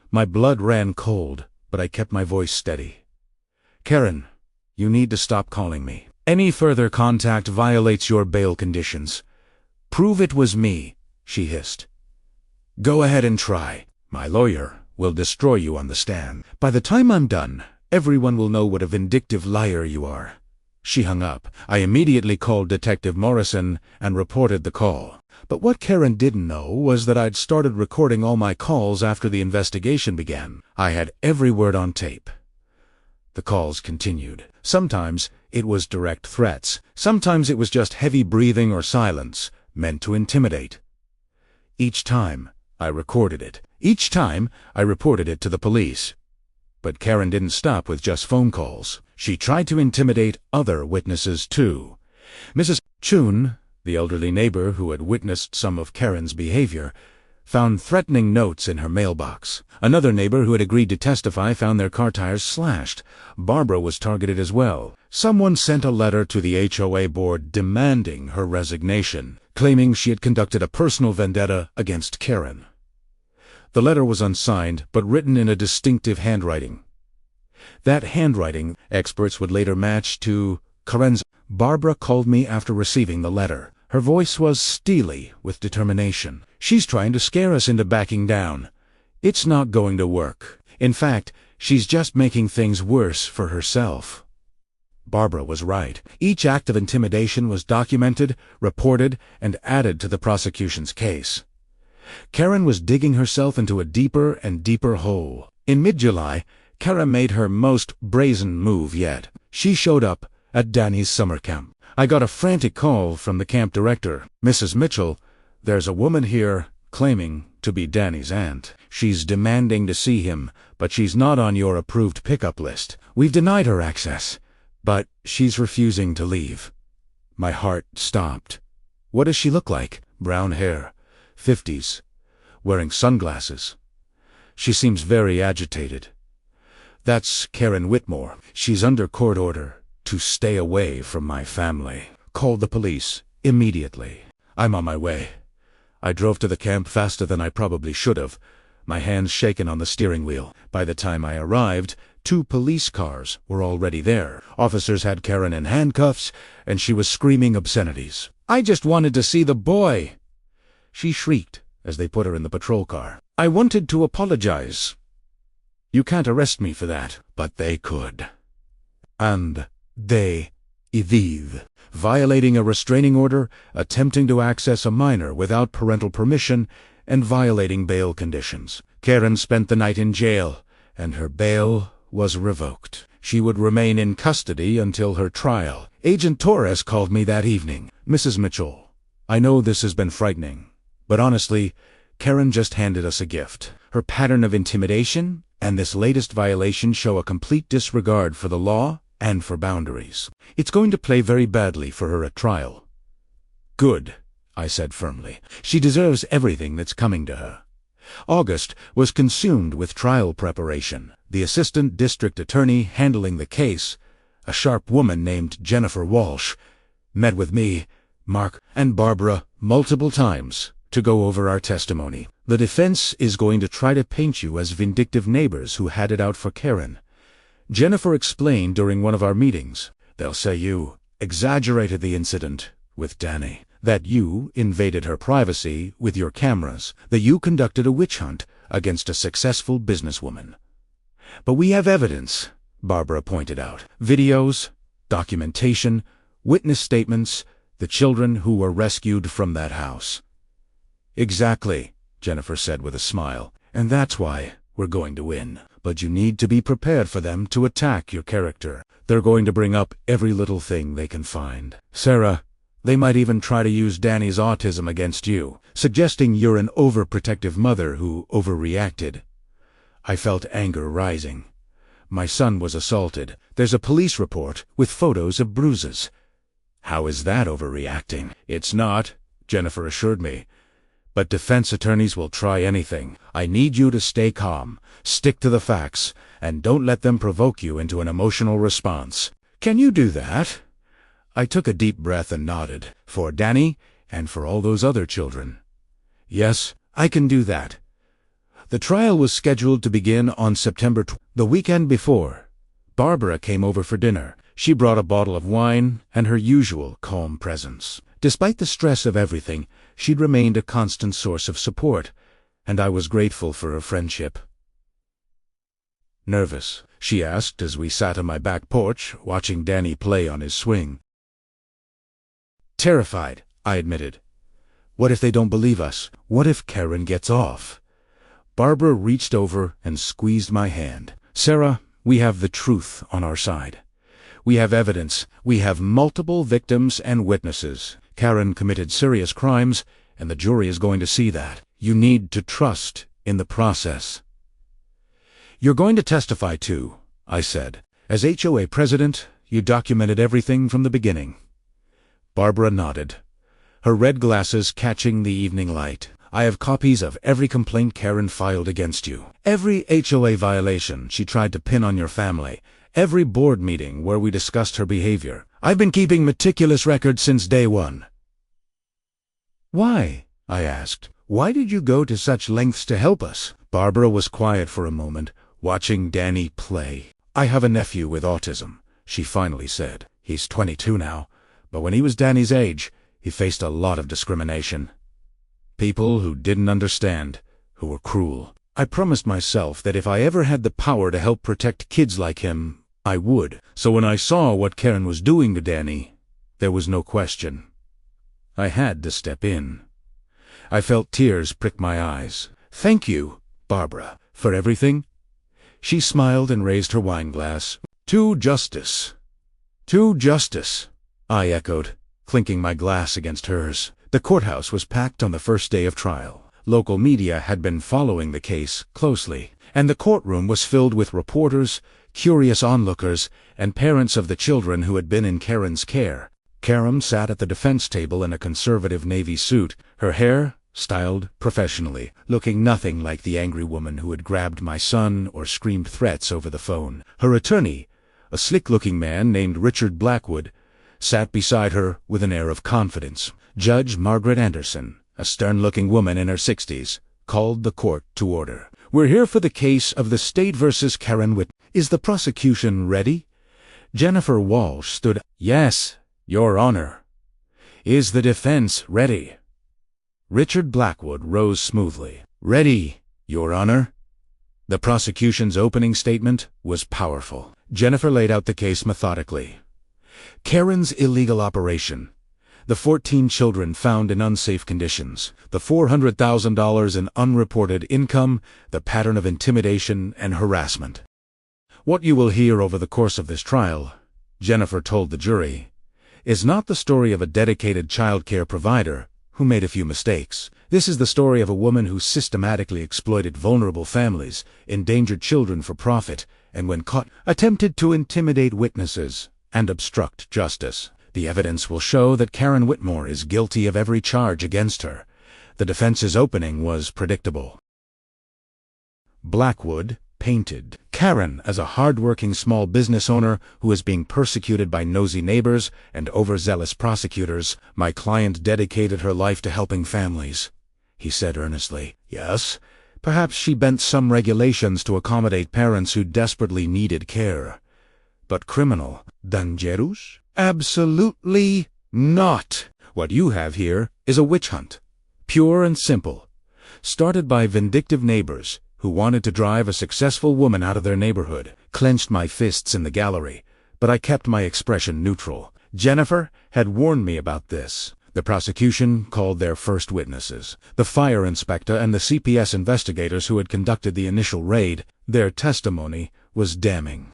My blood ran cold, but I kept my voice steady. "Karen, you need to stop calling me. Any further contact violates your bail conditions. Prove it was me," she hissed. "Go ahead and try. My lawyer will destroy you on the stand. By the time I'm done, everyone will know what a vindictive liar you are." She hung up. I immediately called Detective Morrison and reported the call. But what Karen didn't know was that I'd started recording all my calls after the investigation began. I had every word on tape. The calls continued. Sometimes it was direct threats. Sometimes it was just heavy breathing or silence, meant to intimidate. Each time, I recorded it. Each time, I reported it to the police. But Karen didn't stop with just phone calls. She tried to intimidate other witnesses too. Mrs. Chun, the elderly neighbor who had witnessed some of Karen's behavior, found threatening notes in her mailbox. Another neighbor who had agreed to testify found their car tires slashed. Barbara was targeted as well. Someone sent a letter to the HOA board demanding her resignation, claiming she had conducted a personal vendetta against Karen. The letter was unsigned, but written in a distinctive handwriting. That handwriting, experts would later match to Karen's. Barbara called me after receiving the letter. Her voice was steely with determination. "She's trying to scare us into backing down. It's not going to work. In fact, she's just making things worse for herself." Barbara was right. Each act of intimidation was documented, reported, and added to the prosecution's case. Karen was digging herself into a deeper and deeper hole. In mid-July, Karen made her most brazen move yet. She showed up at Danny's summer camp. I got a frantic call from the camp director. "Mrs. Mitchell, there's a woman here claiming to be Danny's aunt. She's demanding to see him, but she's not on your approved pickup list. We've denied her access, but she's refusing to leave." My heart stopped. "What does she look like?" "Brown hair, 50s, wearing sunglasses. She seems very agitated." "That's Karen Whitmore. She's under court order to stay away from my family. Call the police immediately." "I'm on my way." I drove to the camp faster than I probably should have, my hands shaken on the steering wheel. By the time I arrived, 2 police cars were already there. Officers had Karen in handcuffs, and she was screaming obscenities. "I just wanted to see the boy," she shrieked as they put her in the patrol car. "I wanted to apologize." "You can't arrest me for that." But they could. And they evade, violating a restraining order, attempting to access a minor without parental permission, and violating bail conditions. Karen spent the night in jail, and her bail was revoked. She would remain in custody until her trial. Agent Torres called me that evening. "Mrs. Mitchell, I know this has been frightening, but honestly, Karen just handed us a gift. Her pattern of intimidation and this latest violation show a complete disregard for the law and for boundaries. It's going to play very badly for her at trial." "Good," I said firmly. "She deserves everything that's coming to her." August was consumed with trial preparation. The assistant district attorney handling the case, a sharp woman named Jennifer Walsh, met with me, Mark, and Barbara multiple times to go over our testimony. "The defense is going to try to paint you as vindictive neighbors who had it out for Karen," Jennifer explained during one of our meetings. "They'll say you exaggerated the incident with Danny, that you invaded her privacy with your cameras, that you conducted a witch hunt against a successful businesswoman." "But we have evidence," Barbara pointed out. "Videos, documentation, witness statements, the children who were rescued from that house." "Exactly," Jennifer said with a smile. "And that's why we're going to win. But you need to be prepared for them to attack your character. They're going to bring up every little thing they can find. Sarah, they might even try to use Danny's autism against you, suggesting you're an overprotective mother who overreacted." I felt anger rising. "My son was assaulted. There's a police report with photos of bruises." "How is that overreacting?" "It's not," Jennifer assured me. "But defense attorneys will try anything. I need you to stay calm, stick to the facts, and don't let them provoke you into an emotional response." "Can you do that?" I took a deep breath and nodded. "For Danny and for all those other children." "Yes, I can do that." The trial was scheduled to begin on September 12th. The weekend before, Barbara came over for dinner. She brought a bottle of wine and her usual calm presence. Despite the stress of everything, she'd remained a constant source of support, and I was grateful for her friendship. "Nervous?" she asked as we sat on my back porch, watching Danny play on his swing. "Terrified," I admitted. "What if they don't believe us? What if Karen gets off?" Barbara reached over and squeezed my hand. "Sarah, we have the truth on our side. We have evidence. We have multiple victims and witnesses. Karen committed serious crimes, and the jury is going to see that. You need to trust in the process." "You're going to testify too," I said. As HOA president, you documented everything from the beginning. Barbara nodded, her red glasses catching the evening light. I have copies of every complaint Karen filed against you. Every HOA violation she tried to pin on your family. Every board meeting where we discussed her behavior. I've been keeping meticulous records since day one. Why? I asked. Why did you go to such lengths to help us? Barbara was quiet for a moment, watching Danny play. I have a nephew with autism, she finally said. He's 22 now, but when he was Danny's age, he faced a lot of discrimination. People who didn't understand, who were cruel. I promised myself that if I ever had the power to help protect kids like him, I would. So when I saw what Karen was doing to Danny, there was no question. I had to step in. I felt tears prick my eyes. Thank you, Barbara, for everything. She smiled and raised her wine glass. To justice. To justice, I echoed, clinking my glass against hers. The courthouse was packed on the first day of trial. Local media had been following the case closely, and the courtroom was filled with reporters, curious onlookers, and parents of the children who had been in Karen's care. Karen sat at the defense table in a conservative navy suit, her hair styled professionally, looking nothing like the angry woman who had grabbed my son or screamed threats over the phone. Her attorney, a slick-looking man named Richard Blackwood, sat beside her with an air of confidence. Judge Margaret Anderson, a stern-looking woman in her 60s, called the court to order. We're here for the case of the state versus Karen Whit. Is the prosecution ready? Jennifer Walsh stood. Yes, Your Honor. Is the defense ready? Richard Blackwood rose smoothly. Ready, Your Honor. The prosecution's opening statement was powerful. Jennifer laid out the case methodically. Karen's illegal operation. The 14 children found in unsafe conditions, the $400,000 in unreported income, the pattern of intimidation and harassment. What you will hear over the course of this trial, Jennifer told the jury, is not the story of a dedicated child care provider who made a few mistakes. This is the story of a woman who systematically exploited vulnerable families, endangered children for profit, and when caught, attempted to intimidate witnesses and obstruct justice. The evidence will show that Karen Whitmore is guilty of every charge against her. The defense's opening was predictable. Blackwood painted Karen as a hard-working small business owner who is being persecuted by nosy neighbors and overzealous prosecutors. My client dedicated her life to helping families, he said earnestly. Yes, perhaps she bent some regulations to accommodate parents who desperately needed care. But criminal? Dangerous? Absolutely not. What you have here is a witch hunt, pure and simple, started by vindictive neighbors who wanted to drive a successful woman out of their neighborhood. Clenched my fists in the gallery, but I kept my expression neutral. Jennifer had warned me about this. The prosecution called their first witnesses, the fire inspector and the CPS investigators who had conducted the initial raid. Their testimony was damning.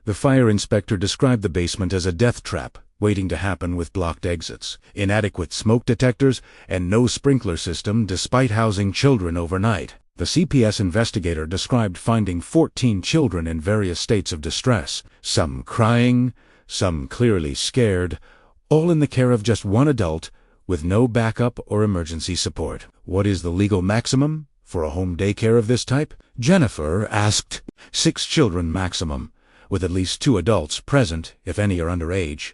The fire inspector described the basement as a death trap, waiting to happen with blocked exits, inadequate smoke detectors, and no sprinkler system despite housing children overnight. The CPS investigator described finding 14 children in various states of distress, some crying, some clearly scared, all in the care of just one adult, with no backup or emergency support. What is the legal maximum for a home daycare of this type? Jennifer asked. 6 children maximum, with at least 2 adults present, if any are underage.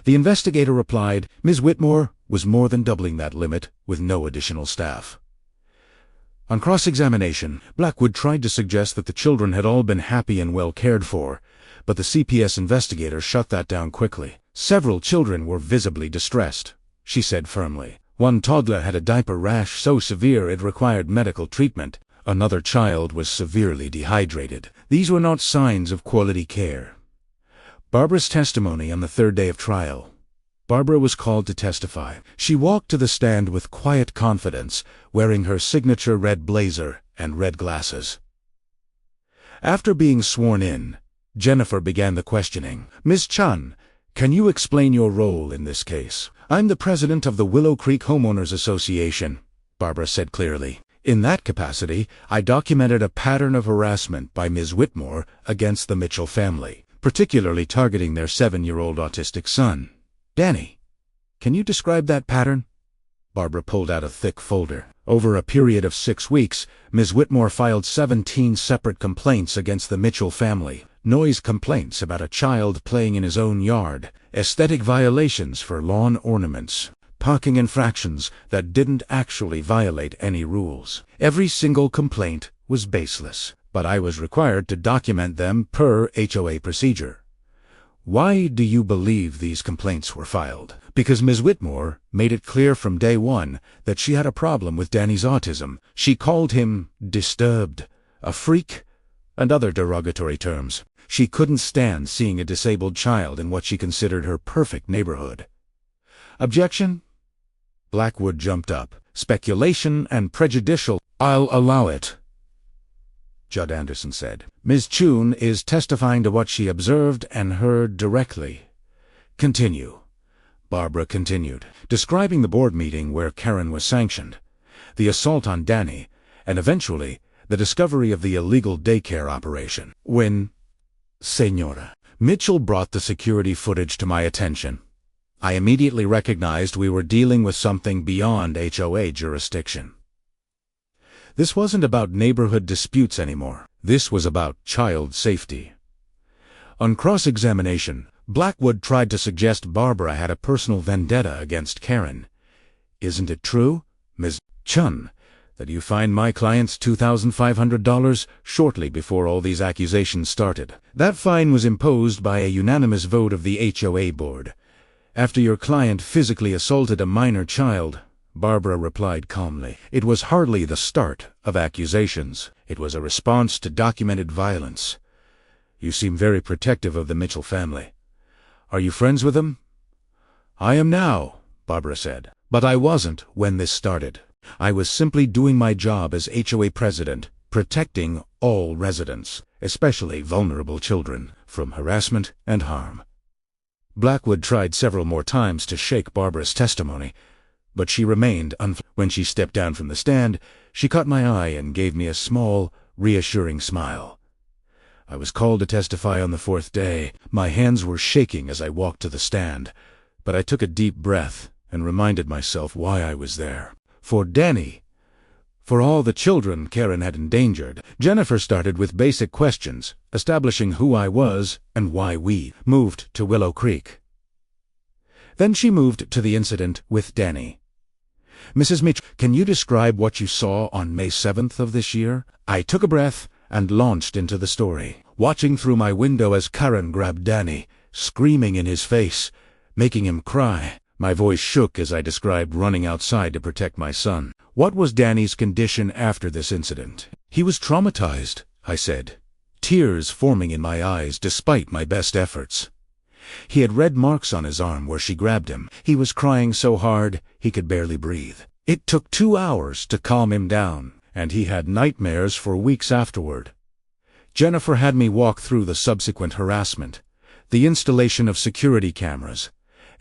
The investigator replied, Ms. Whitmore was more than doubling that limit with no additional staff. On cross-examination, Blackwood tried to suggest that the children had all been happy and well cared for, but the CPS investigator shut that down quickly. Several children were visibly distressed, she said firmly. One toddler had a diaper rash so severe it required medical treatment. Another child was severely dehydrated. These were not signs of quality care. Barbara's testimony on the third day of trial. Barbara was called to testify. She walked to the stand with quiet confidence, wearing her signature red blazer and red glasses. After being sworn in, Jennifer began the questioning. Ms. Chun, can you explain your role in this case? I'm the president of the Willow Creek Homeowners Association, Barbara said clearly. In that capacity, I documented a pattern of harassment by Ms. Whitmore against the Mitchell family, particularly targeting their 7-year-old autistic son. Danny, can you describe that pattern? Barbara pulled out a thick folder. Over a period of 6 weeks, Ms. Whitmore filed 17 separate complaints against the Mitchell family. Noise complaints about a child playing in his own yard, aesthetic violations for lawn ornaments, parking infractions that didn't actually violate any rules. Every single complaint was baseless, but I was required to document them per HOA procedure. Why do you believe these complaints were filed? Because Ms. Whitmore made it clear from day one that she had a problem with Danny's autism. She called him disturbed, a freak, and other derogatory terms. She couldn't stand seeing a disabled child in what she considered her perfect neighborhood. Objection? Blackwood jumped up. Speculation and prejudicial. I'll allow it, Judd Anderson said. Ms. Chun is testifying to what she observed and heard directly. Continue. Barbara continued, describing the board meeting where Karen was sanctioned, the assault on Danny, and eventually the discovery of the illegal daycare operation. When Senora Mitchell brought the security footage to my attention, I immediately recognized we were dealing with something beyond HOA jurisdiction. This wasn't about neighborhood disputes anymore. This was about child safety. On cross-examination, Blackwood tried to suggest Barbara had a personal vendetta against Karen. Isn't it true, Ms. Chun, that you fined my clients $2,500 shortly before all these accusations started? That fine was imposed by a unanimous vote of the HOA board. After your client physically assaulted a minor child, Barbara replied calmly. It was hardly the start of accusations. It was a response to documented violence. You seem very protective of the Mitchell family. Are you friends with them? I am now, Barbara said. But I wasn't when this started. I was simply doing my job as HOA president, protecting all residents, especially vulnerable children, from harassment and harm. Blackwood tried several more times to shake Barbara's testimony, but she remained When she stepped down from the stand, she caught my eye and gave me a small, reassuring smile. I was called to testify on the 4th day. My hands were shaking as I walked to the stand, but I took a deep breath and reminded myself why I was there. For Danny. For all the children Karen had endangered. Jennifer started with basic questions, establishing who I was and why we moved to Willow Creek. Then she moved to the incident with Danny. Mrs. Mitchell, can you describe what you saw on May 7th of this year? I took a breath and launched into the story, watching through my window as Karen grabbed Danny, screaming in his face, making him cry. My voice shook as I described running outside to protect my son. What was Danny's condition after this incident? He was traumatized, I said, tears forming in my eyes despite my best efforts. He had red marks on his arm where she grabbed him. He was crying so hard he could barely breathe. It took 2 hours to calm him down, and he had nightmares for weeks afterward. Jennifer had me walk through the subsequent harassment, the installation of security cameras,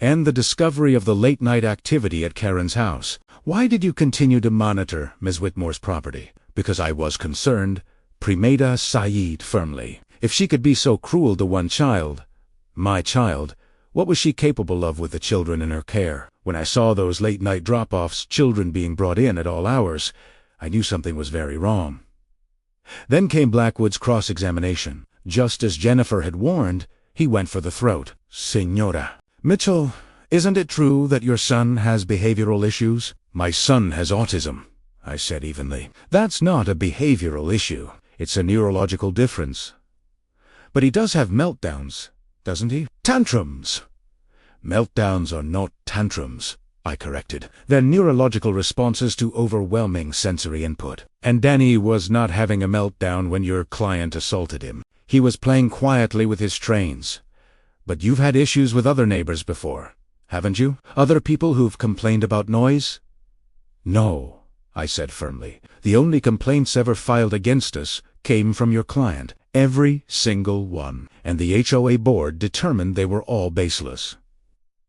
and the discovery of the late-night activity at Karen's house. Why did you continue to monitor Ms. Whitmore's property? Because I was concerned, Primeda Saeed firmly. If she could be so cruel to one child, my child, what was she capable of with the children in her care? When I saw those late-night drop-offs, children being brought in at all hours, I knew something was very wrong. Then came Blackwood's cross-examination. Just as Jennifer had warned, he went for the throat. Senora Mitchell, isn't it true that your son has behavioral issues? My son has autism, I said evenly. That's not a behavioral issue. It's a neurological difference. But he does have meltdowns, doesn't he? Tantrums. Meltdowns are not tantrums, I corrected. They're neurological responses to overwhelming sensory input. And Danny was not having a meltdown when your client assaulted him. He was playing quietly with his trains. But you've had issues with other neighbors before, haven't you? Other people who've complained about noise? No, I said firmly. The only complaints ever filed against us came from your client. Every single one. And the HOA board determined they were all baseless.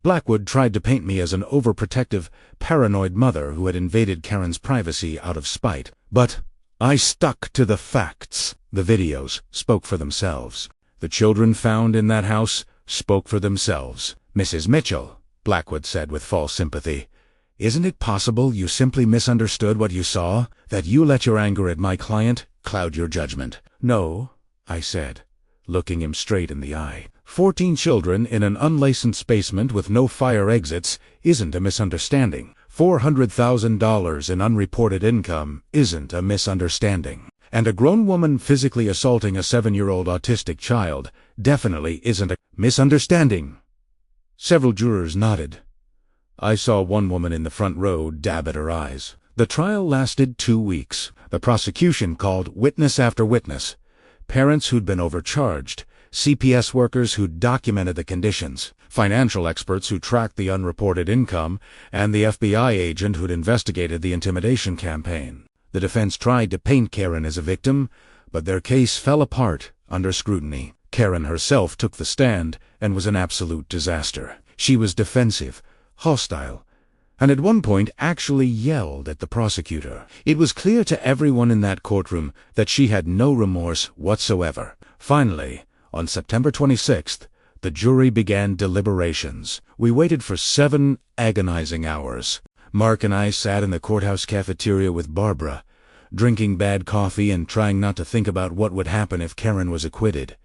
Blackwood tried to paint me as an overprotective, paranoid mother who had invaded Karen's privacy out of spite. But I stuck to the facts. The videos spoke for themselves. The children found in that house spoke for themselves. "Mrs. Mitchell," Blackwood said with false sympathy, "isn't it possible you simply misunderstood what you saw? That you let your anger at my client cloud your judgment?" "No," I said, looking him straight in the eye. 14 children in an unlicensed basement with no fire exits isn't a misunderstanding. $400,000 in unreported income isn't a misunderstanding. And a grown woman physically assaulting a 7-year-old autistic child definitely isn't a misunderstanding." Several jurors nodded. I saw one woman in the front row dab at her eyes. The trial lasted 2 weeks. The prosecution called witness after witness. Parents who'd been overcharged, CPS workers who'd documented the conditions, financial experts who tracked the unreported income, and the FBI agent who'd investigated the intimidation campaign. The defense tried to paint Karen as a victim, but their case fell apart under scrutiny. Karen herself took the stand and was an absolute disaster. She was defensive, hostile, and at one point actually yelled at the prosecutor. It was clear to everyone in that courtroom that she had no remorse whatsoever. Finally, on September 26th, the jury began deliberations. We waited for 7 agonizing hours. Mark and I sat in the courthouse cafeteria with Barbara, drinking bad coffee and trying not to think about what would happen if Karen was acquitted.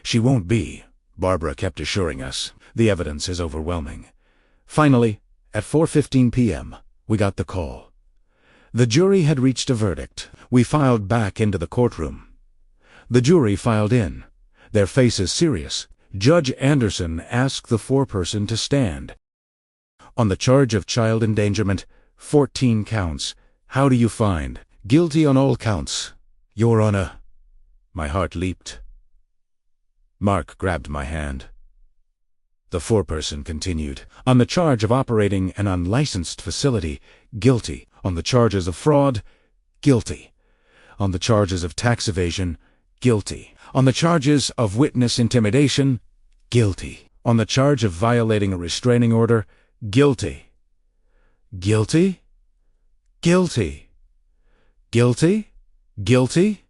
"She won't be," Barbara kept assuring us. "The evidence is overwhelming." Finally, at 4:15 p.m., we got the call. The jury had reached a verdict. We filed back into the courtroom. The jury filed in, their faces serious. Judge Anderson asked the foreperson to stand. "On the charge of child endangerment, 14 counts. How do you find?" "Guilty on all counts, Your Honor." My heart leaped. Mark grabbed my hand. The foreperson continued. "On the charge of operating an unlicensed facility, guilty. On the charges of fraud, guilty. On the charges of tax evasion, guilty. On the charges of witness intimidation, guilty. On the charge of violating a restraining order, guilty. Guilty? Guilty. Guilty? Guilty?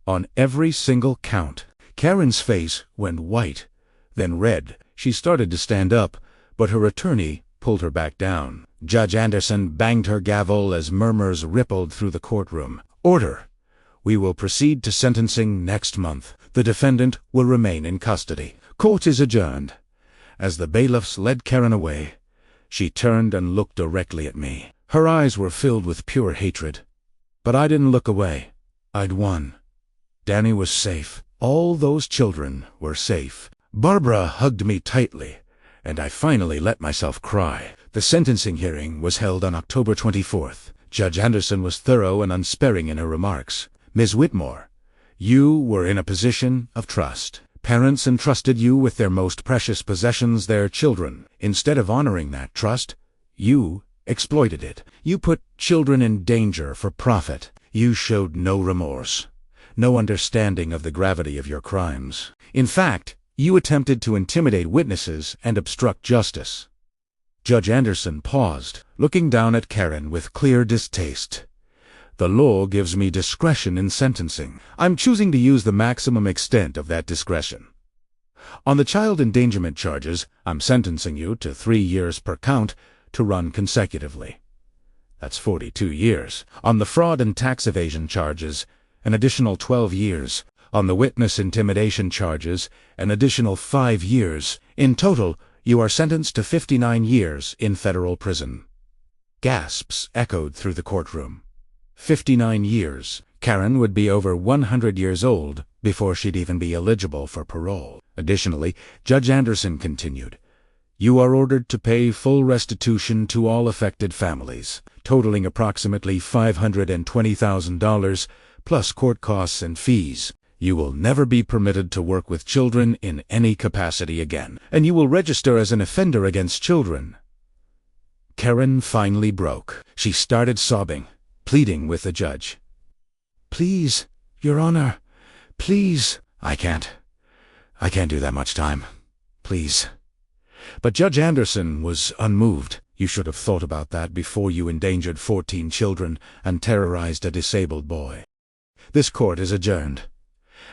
On every single count." Karen's face went white, then red. She started to stand up, but her attorney pulled her back down. Judge Anderson banged her gavel as murmurs rippled through the courtroom. "Order! We will proceed to sentencing next month. The defendant will remain in custody. Court is adjourned." As the bailiffs led Karen away, she turned and looked directly at me. Her eyes were filled with pure hatred. But I didn't look away. I'd won. Danny was safe. All those children were safe. Barbara hugged me tightly, and I finally let myself cry. The sentencing hearing was held on October 24th. Judge Anderson was thorough and unsparing in her remarks. "Ms. Whitmore, you were in a position of trust. Parents entrusted you with their most precious possessions, their children. Instead of honoring that trust, you exploited it. You put children in danger for profit. You showed no remorse, no understanding of the gravity of your crimes. In fact, you attempted to intimidate witnesses and obstruct justice." Judge Anderson paused, looking down at Karen with clear distaste. "The law gives me discretion in sentencing. I'm choosing to use the maximum extent of that discretion. On the child endangerment charges, I'm sentencing you to 3 years per count to run consecutively. That's 42 years. On the fraud and tax evasion charges, an additional 12 years. On the witness intimidation charges, an additional 5 years. In total, you are sentenced to 59 years in federal prison." Gasps echoed through the courtroom. 59 years. Karen would be over 100 years old before she'd even be eligible for parole. Additionally, Judge Anderson continued, "You are ordered to pay full restitution to all affected families, totaling approximately $520,000, plus court costs and fees. You will never be permitted to work with children in any capacity again, and you will register as an offender against children." Karen finally broke. She started sobbing, pleading with the judge. "Please, Your Honor, please." I can't do that much time. Please." But Judge Anderson was unmoved. You should have thought about that before you endangered 14 children and terrorized a disabled boy. This court is adjourned.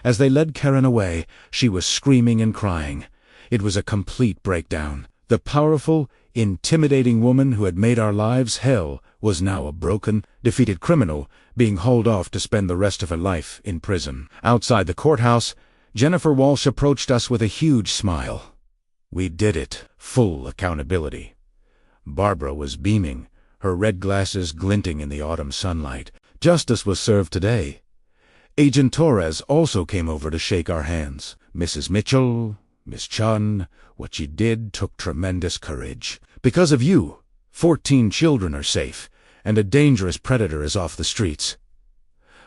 As they led Karen away, she was screaming and crying. It was a complete breakdown. The powerful, intimidating woman who had made our lives hell was now a broken, defeated criminal being hauled off to spend the rest of her life in prison. Outside the courthouse, Jennifer Walsh approached us with a huge smile. We did it. Full accountability. Barbara was beaming, her red glasses glinting in the autumn sunlight. Justice was served today. Agent Torres also came over to shake our hands. Mrs. Mitchell, Miss Chun, what you did took tremendous courage. Because of you, 14 children are safe, and a dangerous predator is off the streets.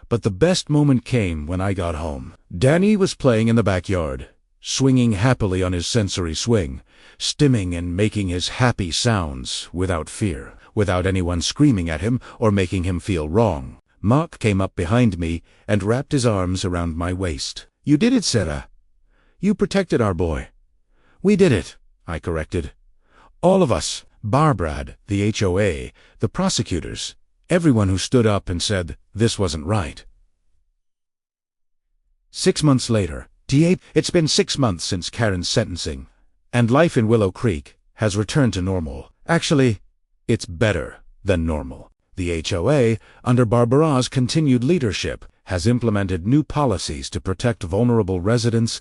But the best moment came when I got home. Danny was playing in the backyard, swinging happily on his sensory swing, stimming and making his happy sounds without fear, without anyone screaming at him or making him feel wrong. Mark came up behind me and wrapped his arms around my waist. "You did it, Sarah. You protected our boy." "We did it," I corrected. "All of us, Barbara, the HOA, the prosecutors, everyone who stood up and said this wasn't right." 6 months later, it's been 6 months since Karen's sentencing, and life in Willow Creek has returned to normal. Actually, it's better than normal. The HOA, under Barbara's continued leadership, has implemented new policies to protect vulnerable residents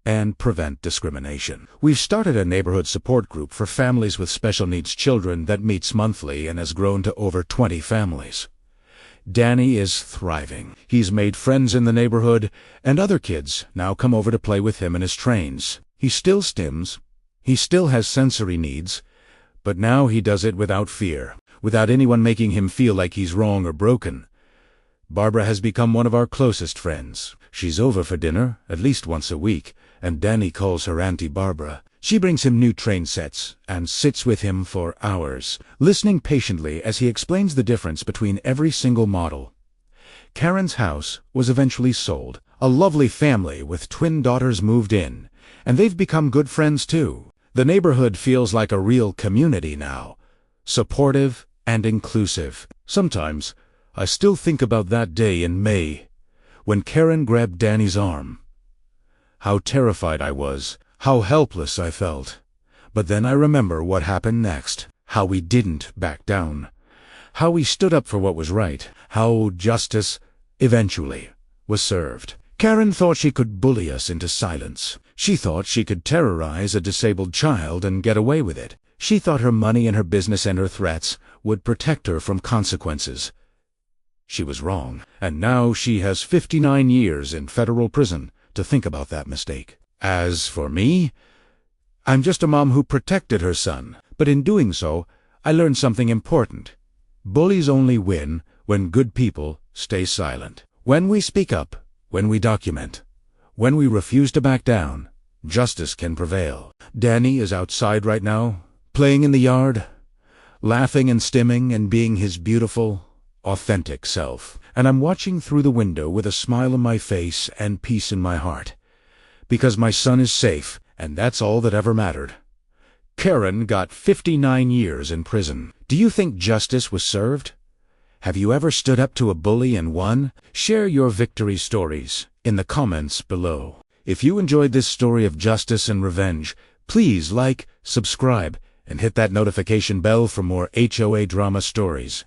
and prevent discrimination. We've started a neighborhood support group for families with special needs children that meets monthly and has grown to over 20 families. Danny is thriving. He's made friends in the neighborhood, and other kids now come over to play with him in his trains. He still stims. He still has sensory needs, but now he does it without fear, without anyone making him feel like he's wrong or broken. Barbara has become one of our closest friends. She's over for dinner at least once a week, and Danny calls her Auntie Barbara. She brings him new train sets and sits with him for hours, listening patiently as he explains the difference between every single model. Karen's house was eventually sold. A lovely family with twin daughters moved in, and they've become good friends too. The neighborhood feels like a real community now, supportive and inclusive. Sometimes I still think about that day in May when Karen grabbed Danny's arm. How terrified I was, how helpless I felt. But then I remember what happened next, how we didn't back down, how we stood up for what was right, how justice, eventually, was served. Karen thought she could bully us into silence. She thought she could terrorize a disabled child and get away with it. She thought her money and her business and her threats would protect her from consequences. She was wrong, and now she has 59 years in federal prison to think about that mistake. As for me, I'm just a mom who protected her son, but in doing so, I learned something important. Bullies only win when good people stay silent. When we speak up, when we document, when we refuse to back down, justice can prevail. Danny is outside right now, playing in the yard, laughing and stimming and being his beautiful, authentic self. And I'm watching through the window with a smile on my face and peace in my heart. Because my son is safe, and that's all that ever mattered. Karen got 59 years in prison. Do you think justice was served? Have you ever stood up to a bully and won? Share your victory stories in the comments below. If you enjoyed this story of justice and revenge, please like, subscribe, and hit that notification bell for more HOA drama stories.